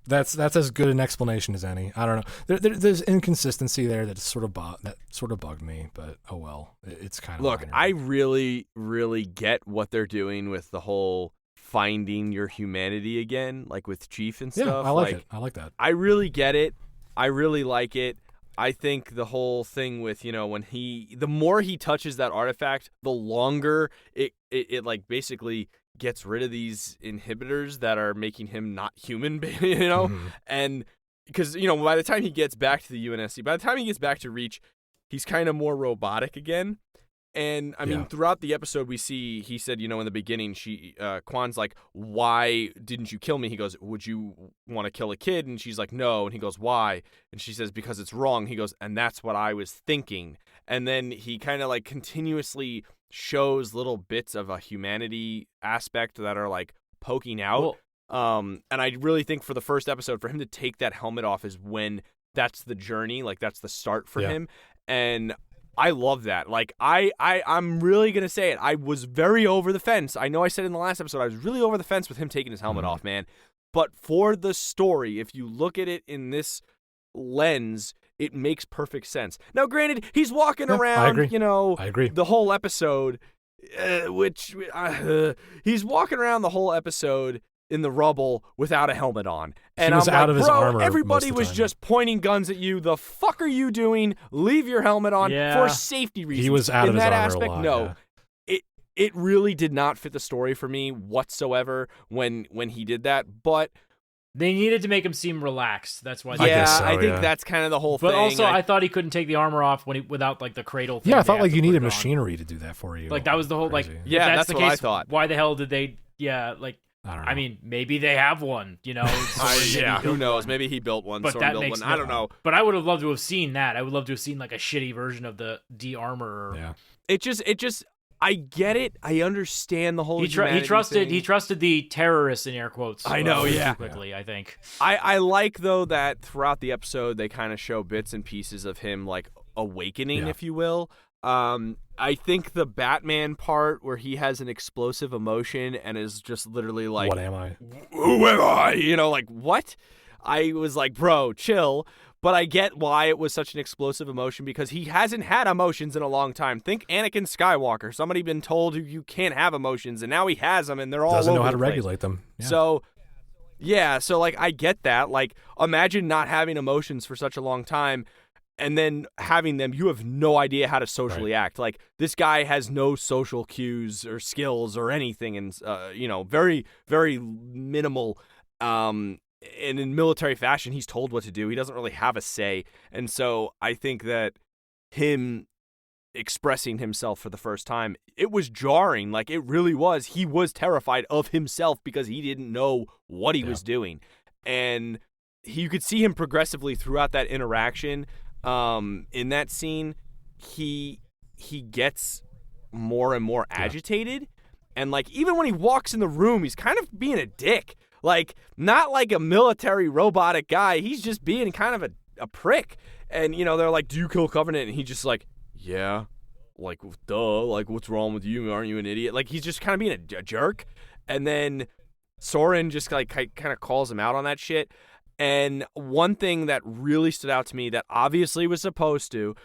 That's as good an explanation as any. I don't know. There's inconsistency there that sort of bugged me, but oh well. It's kind of minor. I really, really get what they're doing with the whole finding your humanity again, like with Chief and stuff. Yeah, I like it. I like that. I really get it. I really like it. I think the whole thing with when the more he touches that artifact, the longer it like basically gets rid of these inhibitors that are making him not human, Mm-hmm. And because by the time he gets back to the UNSC, by the time he gets back to Reach, he's kind of more robotic again. And I mean, throughout the episode, we see he said, in the beginning, Kwan's like, "Why didn't you kill me?" He goes, "Would you want to kill a kid?" And she's like, "No." And he goes, "Why?" And she says, "Because it's wrong." He goes, "And that's what I was thinking." And then he kind of like continuously shows little bits of a humanity aspect that are like poking out. And I really think for the first episode, for him to take that helmet off is when that's the journey, like that's the start for him. And I love that. Like I'm really gonna say it. I was very over the fence. I know I said in the last episode I was really over the fence with him taking his helmet off, man. But for the story, if you look at it in this lens, it makes perfect sense. Now, granted, he's walking around, I agree. the whole episode, he's walking around the whole episode in the rubble without a helmet on. And he was out of his armor. Everybody was just pointing guns at you. The fuck are you doing? Leave your helmet on for safety reasons. He was out of his armor aspect, a lot, no. It really did not fit the story for me whatsoever when he did that, but they needed to make him seem relaxed. That's why. I think that's kind of the whole thing. But also, I thought he couldn't take the armor off without like the cradle thing. Yeah, I thought like you needed machinery to do that for you. Like that was the whole Crazy. like. Yeah, that's the what case, I thought. Why the hell did they? Yeah, like. I don't know. I mean, maybe they have one. Who knows? Maybe he built one. But Storm that built makes one. I don't know. But I would have loved to have seen that. I would love to have seen like a shitty version of the de-armor. Yeah. It just. I get it. I understand the whole. He trusted the terrorists in air quotes. I know. Yeah. Quickly, I think. I like though that throughout the episode they kind of show bits and pieces of him like awakening, if you will. I think the Batman part where he has an explosive emotion and is just literally like, "What am I? Who am I?" Like what? I was like, bro, chill. But I get why it was such an explosive emotion because he hasn't had emotions in a long time. Think Anakin Skywalker. Somebody been told you can't have emotions, and now he has them, and they're all doesn't over know how the to place. regulate them. Yeah. So like I get that. Like imagine not having emotions for such a long time. and then having them, you have no idea how to socially act. Like, this guy has no social cues or skills or anything, and very, very minimal. And in military fashion, he's told what to do. He doesn't really have a say, and so I think that him expressing himself for the first time, it was jarring. Like, it really was. He was terrified of himself because he didn't know what he was doing, and you could see him progressively throughout that interaction. In that scene, he gets more and more agitated, and like, even when he walks in the room, he's kind of being a dick. Like, not like a military robotic guy. He's just being kind of a prick. And they're like, "Do you kill Covenant?" And he's just like, "Yeah." Like, duh. Like, what's wrong with you? Aren't you an idiot? Like, he's just kind of being a jerk. And then Soren just like kind of calls him out on that shit. And one thing that really stood out to me that obviously was supposed to,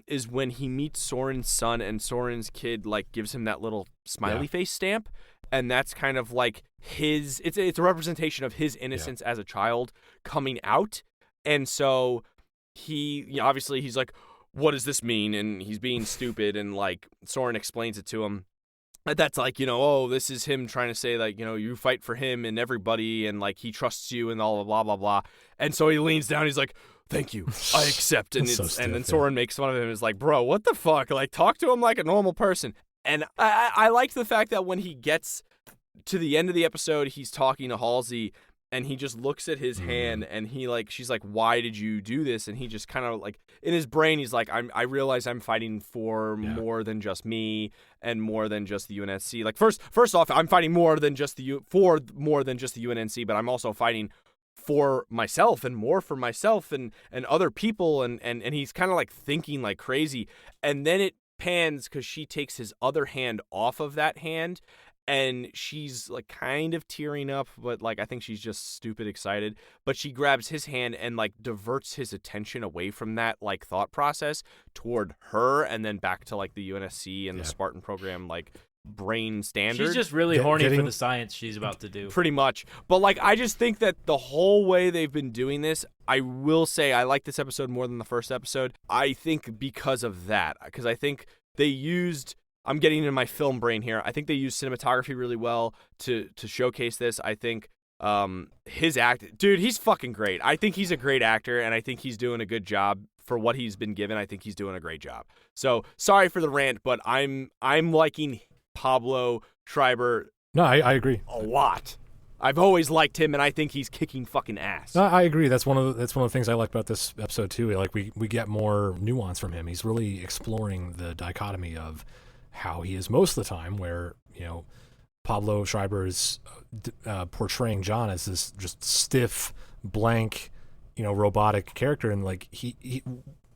is when he meets Soren's son, and Soren's kid like gives him that little smiley face stamp, and that's kind of like it's a representation of his innocence as a child coming out. And so obviously he's like, "What does this mean?" And he's being stupid, and like Soren explains it to him. That's like, this is him trying to say, like, you fight for him and everybody, and like, he trusts you and all blah, blah, blah. And so he leans down, he's like, "Thank you, I accept." And and then Soren makes fun of him and is like, "Bro, what the fuck? Like, talk to him like a normal person." And I liked the fact that when he gets to the end of the episode, he's talking to Halsey, and he just looks at his hand, and she's like, "Why did you do this?" And he just kind of like, in his brain, he's like, I realize I'm fighting for more than just me and more than just the UNSC. Like, first off, I'm fighting more than just the UNNC, but I'm also fighting for myself and more for myself and other people. And he's kind of like thinking like crazy. And then it pans because she takes his other hand off of that hand, and she's like kind of tearing up, but like, I think she's just stupid excited. But she grabs his hand and like diverts his attention away from that like thought process toward her, and then back to like the UNSC and the Spartan program, like brain standard. She's just really horny for the science she's about to do. Pretty much. But like, I just think that the whole way they've been doing this, I will say I like this episode more than the first episode. I think because of that, because I think they used, I'm getting into my film brain here, I think they used cinematography really well to showcase this. I think his act, dude, he's fucking great. I think he's a great actor, and I think he's doing a good job for what he's been given. I think he's doing a great job. So sorry for the rant, but I'm liking Pablo Schreiber. No, I agree a lot. I've always liked him, and I think he's kicking fucking ass. No, I agree. That's one of the things I like about this episode too. Like, we get more nuance from him. He's really exploring the dichotomy of how he is most of the time, where Pablo Schreiber is portraying John as this just stiff, blank, robotic character, and like he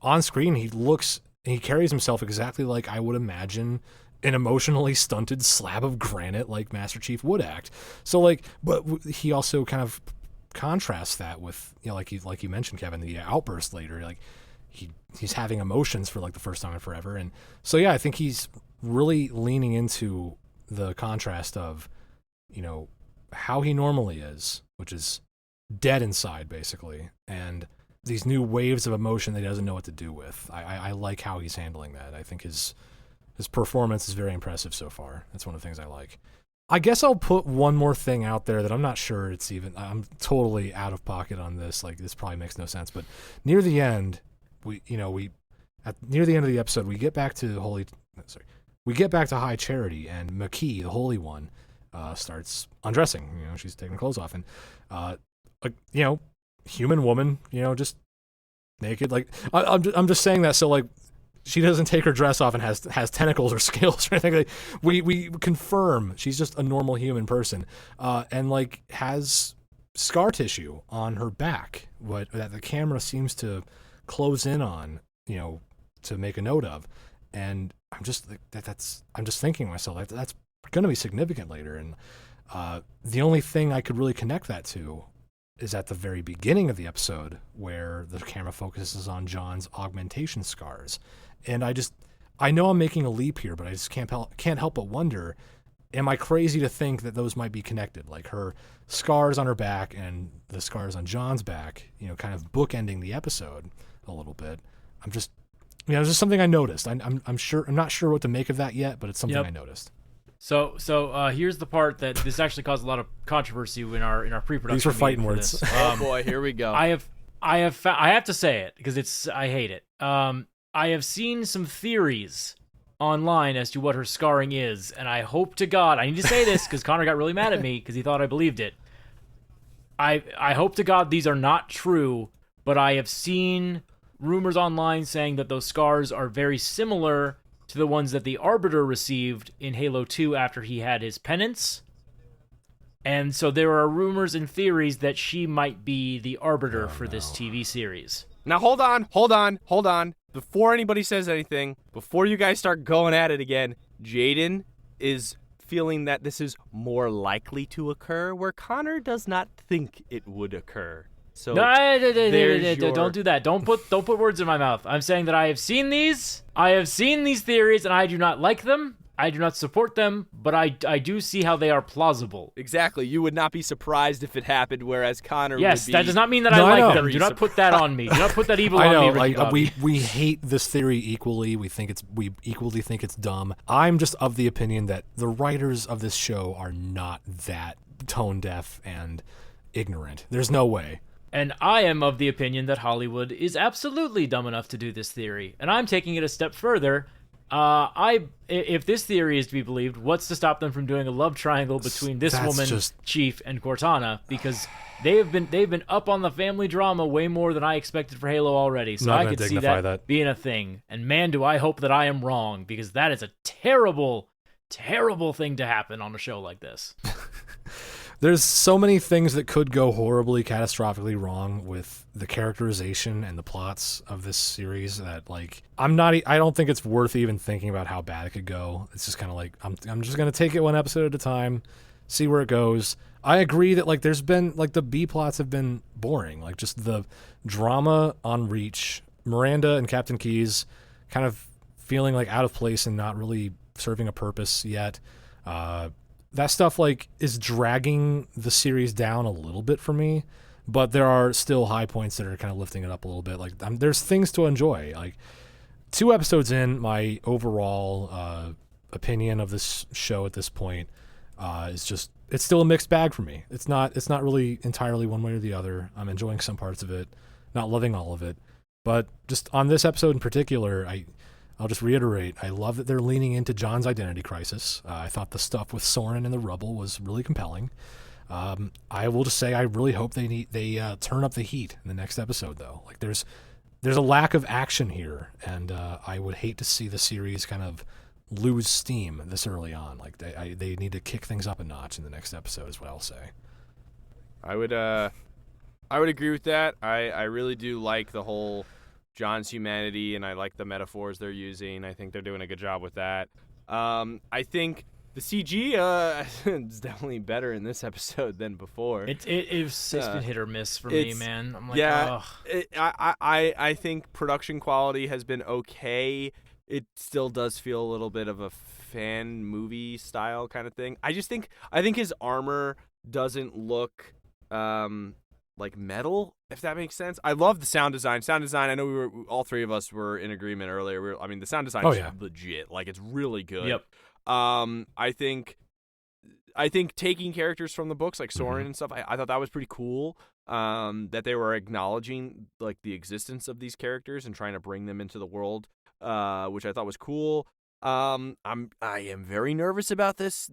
on screen he carries himself exactly like I would imagine an emotionally stunted slab of granite like Master Chief would act. So like, but he also kind of contrasts that with like you mentioned, Kevin, the outburst later. Like he's having emotions for like the first time in forever, and so yeah, I think he's really leaning into the contrast of how he normally is, which is dead inside basically, and these new waves of emotion that he doesn't know what to do with. I like how he's handling that. I think his performance is very impressive so far. That's one of the things I like. I guess I'll put one more thing out there that I'm not sure I'm totally out of pocket on this. Like, this probably makes no sense, but near the end, near the end of the episode, we get back to High Charity, and McKee, the Holy One, starts undressing. She's taking her clothes off, and human woman, just naked. Like, I'm just saying that so like she doesn't take her dress off and has tentacles or scales or anything. Like, we confirm she's just a normal human person, and like has scar tissue on her back, that the camera seems to close in on, to make a note of. And I'm just thinking to myself, that's going to be significant later. And the only thing I could really connect that to is at the very beginning of the episode, where the camera focuses on John's augmentation scars. And I know I'm making a leap here, but I just can't help but wonder, am I crazy to think that those might be connected? Like, her scars on her back and the scars on John's back, kind of bookending the episode a little bit. I'm just, it's just something I noticed. I'm not sure what to make of that yet, but it's something I noticed. So here's the part that this actually caused a lot of controversy in our pre-production. These were fighting words. Oh boy, here we go. I have to say it because I hate it. I have seen some theories online as to what her scarring is, and I hope to God, I need to say this because Connor got really mad at me because he thought I believed it. I hope to God these are not true, but I have seen rumors online saying that those scars are very similar to the ones that the Arbiter received in Halo 2 after he had his penance. And so there are rumors and theories that she might be the Arbiter for this TV series. Now hold on. Before anybody says anything, before you guys start going at it again, Jaden is feeling that this is more likely to occur, where Connor does not think it would occur. So don't do that. Don't put words in my mouth. I'm saying that I have seen these theories, and I do not like them. I do not support them, but I do see how they are plausible. Exactly. You would not be surprised if it happened, whereas Connor would be... Yes, that does not mean that I like them. Do not put that on me. Do not put that evil on me. We hate this theory equally. We equally think it's dumb. I'm just of the opinion that the writers of this show are not that tone deaf and ignorant. There's no way. And I am of the opinion that Hollywood is absolutely dumb enough to do this theory. And I'm taking it a step further. If this theory is to be believed, what's to stop them from doing a love triangle between this woman, Chief, and Cortana? Because they've been up on the family drama way more than I expected for Halo already. So I could see that being a thing. And man, do I hope that I am wrong, because that is a terrible, terrible thing to happen on a show like this. There's so many things that could go horribly, catastrophically wrong with the characterization and the plots of this series that, like, I don't think it's worth even thinking about how bad it could go. It's just kind of like, I'm just going to take it one episode at a time, see where it goes. I agree that, like, there's been, like, the B plots have been boring. Like, just the drama on Reach, Miranda and Captain Keyes kind of feeling, like, out of place and not really serving a purpose yet. That stuff, like, is dragging the series down a little bit for me, but there are still high points that are kind of lifting it up a little bit. Like, there's things to enjoy. Like, 2 episodes in, my overall opinion of this show at this point is just, it's still a mixed bag for me. It's not really entirely one way or the other. I'm enjoying some parts of it, not loving all of it. But just on this episode in particular, I'll just reiterate, I love that they're leaning into John's identity crisis. I thought the stuff with Soren and the Rubble was really compelling. I will just say I really hope they turn up the heat in the next episode, though. Like, there's a lack of action here, and I would hate to see the series kind of lose steam this early on. Like, they need to kick things up a notch in the next episode, is what I'll say. I would agree with that. I really do like the whole John's humanity, and I like the metaphors they're using. I think they're doing a good job with that. I think the CG is definitely better in this episode than before. It's been hit or miss for me, man. I'm like, yeah, I think production quality has been okay. It still does feel a little bit of a fan movie style kind of thing. I think his armor doesn't look like metal, if that makes sense. I love the sound design. I know all three of us were in agreement earlier. The sound design is legit. Like, it's really good. Yep. I think taking characters from the books like Soren and stuff, I thought that was pretty cool. That they were acknowledging, like, the existence of these characters and trying to bring them into the world, which I thought was cool. I am very nervous about this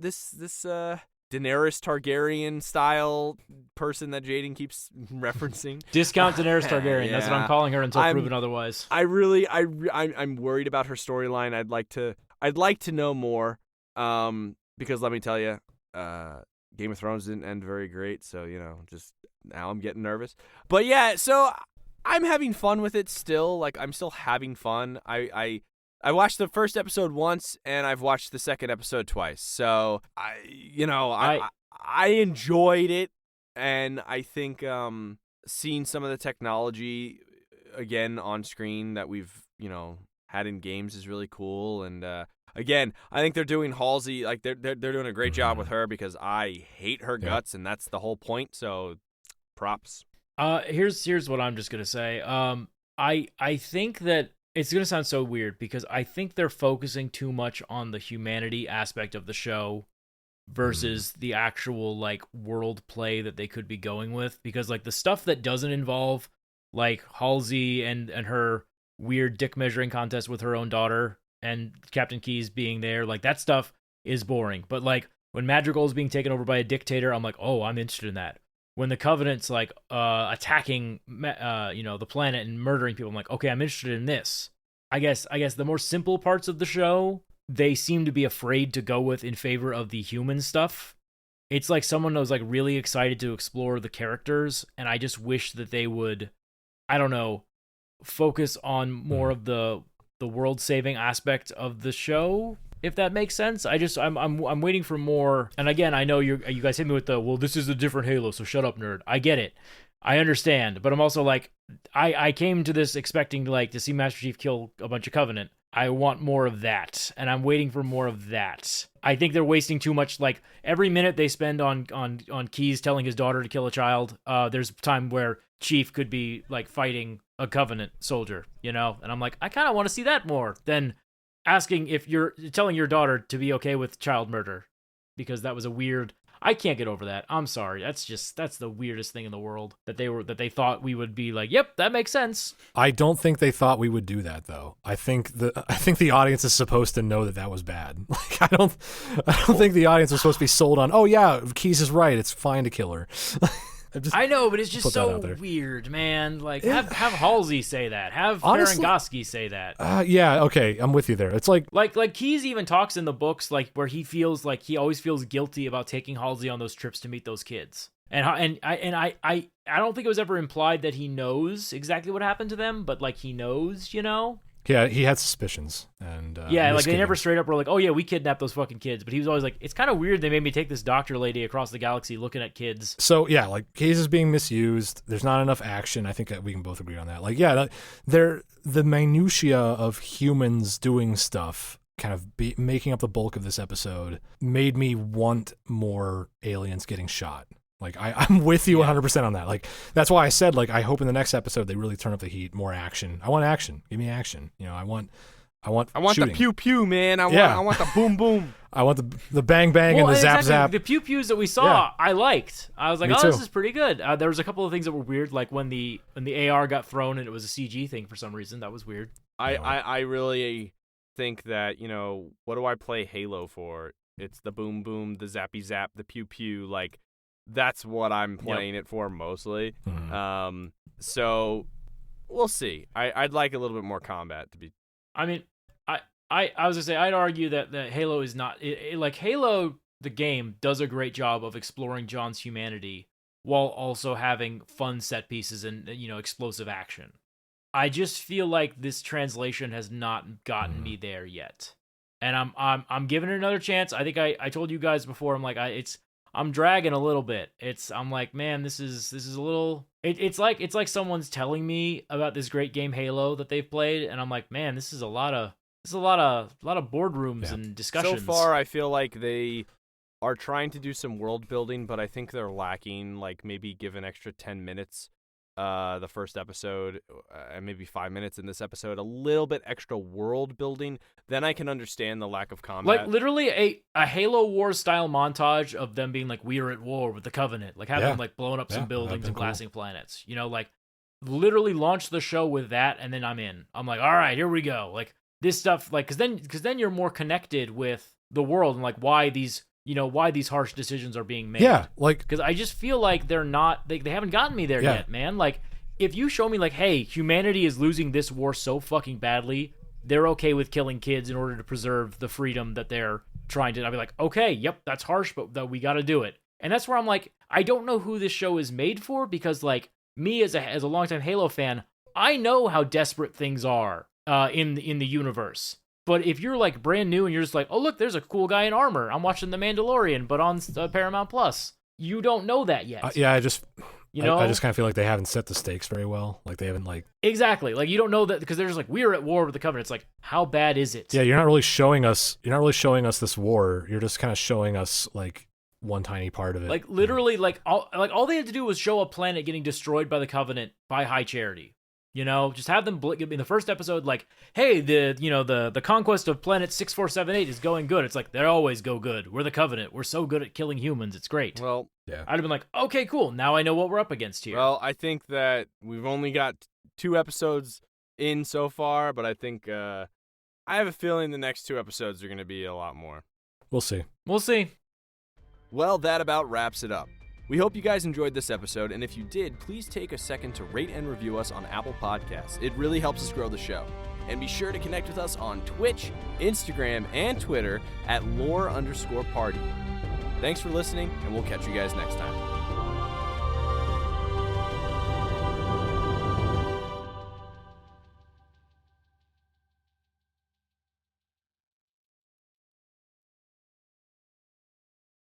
Daenerys Targaryen style person that Jaden keeps referencing. Discount Daenerys Targaryen. That's what I'm calling her until proven otherwise. I'm worried about her storyline. I'd like to know more. Because let me tell you, Game of Thrones didn't end very great. So, just now I'm getting nervous. But yeah, so I'm having fun with it still. Like, I'm still having fun. I watched the first episode once, and I've watched the second episode twice. So I enjoyed it, and I think seeing some of the technology again on screen that we've had in games is really cool. And again, I think they're doing Halsey, like, they're doing a great job with her, because I hate her guts, and that's the whole point. So props. Here's what I'm just gonna say. I think that it's going to sound so weird because I think they're focusing too much on the humanity aspect of the show versus the actual like world play that they could be going with, because like the stuff that doesn't involve like Halsey and her weird dick measuring contest with her own daughter and Captain Keyes being there, like that stuff is boring. But like when Madrigal is being taken over by a dictator, I'm like, oh, I'm interested in that. When the Covenant's like attacking the planet and murdering people, I'm like, okay, I'm interested in this. I guess the more simple parts of the show, they seem to be afraid to go with in favor of the human stuff. It's like someone was like really excited to explore the characters, and I just wish that they would, I don't know, focus on more of the world saving aspect of the show, if that makes sense. I'm waiting for more. And again, I know you guys hit me with the, well, this is a different Halo, so shut up, nerd. I get it. I understand, but I'm also like, I came to this expecting to see Master Chief kill a bunch of Covenant. I want more of that, and I'm waiting for more of that. I think they're wasting too much. Like every minute they spend on Keyes telling his daughter to kill a child, there's time where Chief could be like fighting a Covenant soldier, and I'm like, I kind of want to see that more than asking if you're telling your daughter to be okay with child murder, because that was a weird. I can't get over that. I'm sorry. That's the weirdest thing in the world that they thought we would be like, yep, that makes sense. I don't think they thought we would do that though. I think the audience is supposed to know that was bad. Like I don't think the audience was supposed to be sold on, oh yeah, Keyes is right. It's fine to kill her. I know, but it's just so weird, man. Like, have Halsey say that. Have Parangosky say that. Yeah, okay, I'm with you there. It's like Keyes even talks in the books, like where he feels like he always feels guilty about taking Halsey on those trips to meet those kids. And I don't think it was ever implied that he knows exactly what happened to them, but like he knows, Yeah, he had suspicions, and they never straight up were like, "Oh yeah, we kidnapped those fucking kids." But he was always like, "It's kind of weird they made me take this doctor lady across the galaxy looking at kids." So yeah, like Keyes is being misused. There's not enough action. I think that we can both agree on that. Like, yeah, the minutia of humans doing stuff, kind of making up the bulk of this episode, made me want more aliens getting shot. Like I'm with you 100% on that. Like that's why I said like I hope in the next episode they really turn up the heat, more action. I want action. Give me action. I want shooting. The pew pew, man. I want the boom boom. I want the bang bang and the zap zap. The pew pews that we saw, I liked. I was like, this is pretty good. There was a couple of things that were weird, like when the AR got thrown and it was a CG thing for some reason. That was weird. I really think that what do I play Halo for? It's the boom boom, the zappy zap, the pew pew, like. That's what I'm playing it for mostly. Mm-hmm. So we'll see. I'd like a little bit more combat to be. I mean, I was gonna say I'd argue that Halo is not like Halo. The game does a great job of exploring John's humanity while also having fun set pieces and explosive action. I just feel like this translation has not gotten me there yet, and I'm giving it another chance. I think I told you guys before. I'm like I'm dragging a little bit. I'm like, man, this is a little. It's like someone's telling me about this great game Halo that they've played, and I'm like, man, this is a lot of boardrooms and discussions. So far, I feel like they are trying to do some world building, but I think they're lacking. Like maybe give an extra 10 minutes. The first episode, and maybe 5 minutes in this episode, a little bit extra world building, then I can understand the lack of combat. Like literally a Halo Wars style montage of them being like, we are at war with the Covenant, like having them like blowing up some buildings and blasting planets. Like literally launch the show with that, and then I'm in. I'm like, all right, here we go. Like this stuff, like because then you're more connected with the world and like why these harsh decisions are being made. Yeah, like because I just feel like they haven't gotten me there yet, man. Like if you show me like, hey, humanity is losing this war so fucking badly, they're okay with killing kids in order to preserve the freedom that they're trying to. I'll be like, okay, yep, that's harsh, but that we got to do it. And that's where I'm like, I don't know who this show is made for, because like me as a longtime Halo fan, I know how desperate things are in the universe. But if you're like brand new and you're just like, oh look, there's a cool guy in armor, I'm watching The Mandalorian, but on Paramount Plus, you don't know that yet. I just kind of feel like they haven't set the stakes very well. Like they haven't exactly, like you don't know that, because they're just like, we're at war with the Covenant. It's like, how bad is it? Yeah, you're not really showing us this war. You're just kind of showing us like one tiny part of it. Like literally, like all they had to do was show a planet getting destroyed by the Covenant by High Charity. Just have them in the first episode, like, hey, the conquest of planet 6478 is going good. It's like, they always go good. We're the Covenant. We're so good at killing humans. It's great. Well, yeah. I'd have been like, okay, cool. Now I know what we're up against here. Well, I think that we've only got 2 episodes in so far, but I think I have a feeling the next 2 episodes are going to be a lot more. We'll see. We'll see. Well, that about wraps it up. We hope you guys enjoyed this episode, and if you did, please take a second to rate and review us on Apple Podcasts. It really helps us grow the show. And be sure to connect with us on Twitch, Instagram, and Twitter at lore_party. Thanks for listening, and we'll catch you guys next time.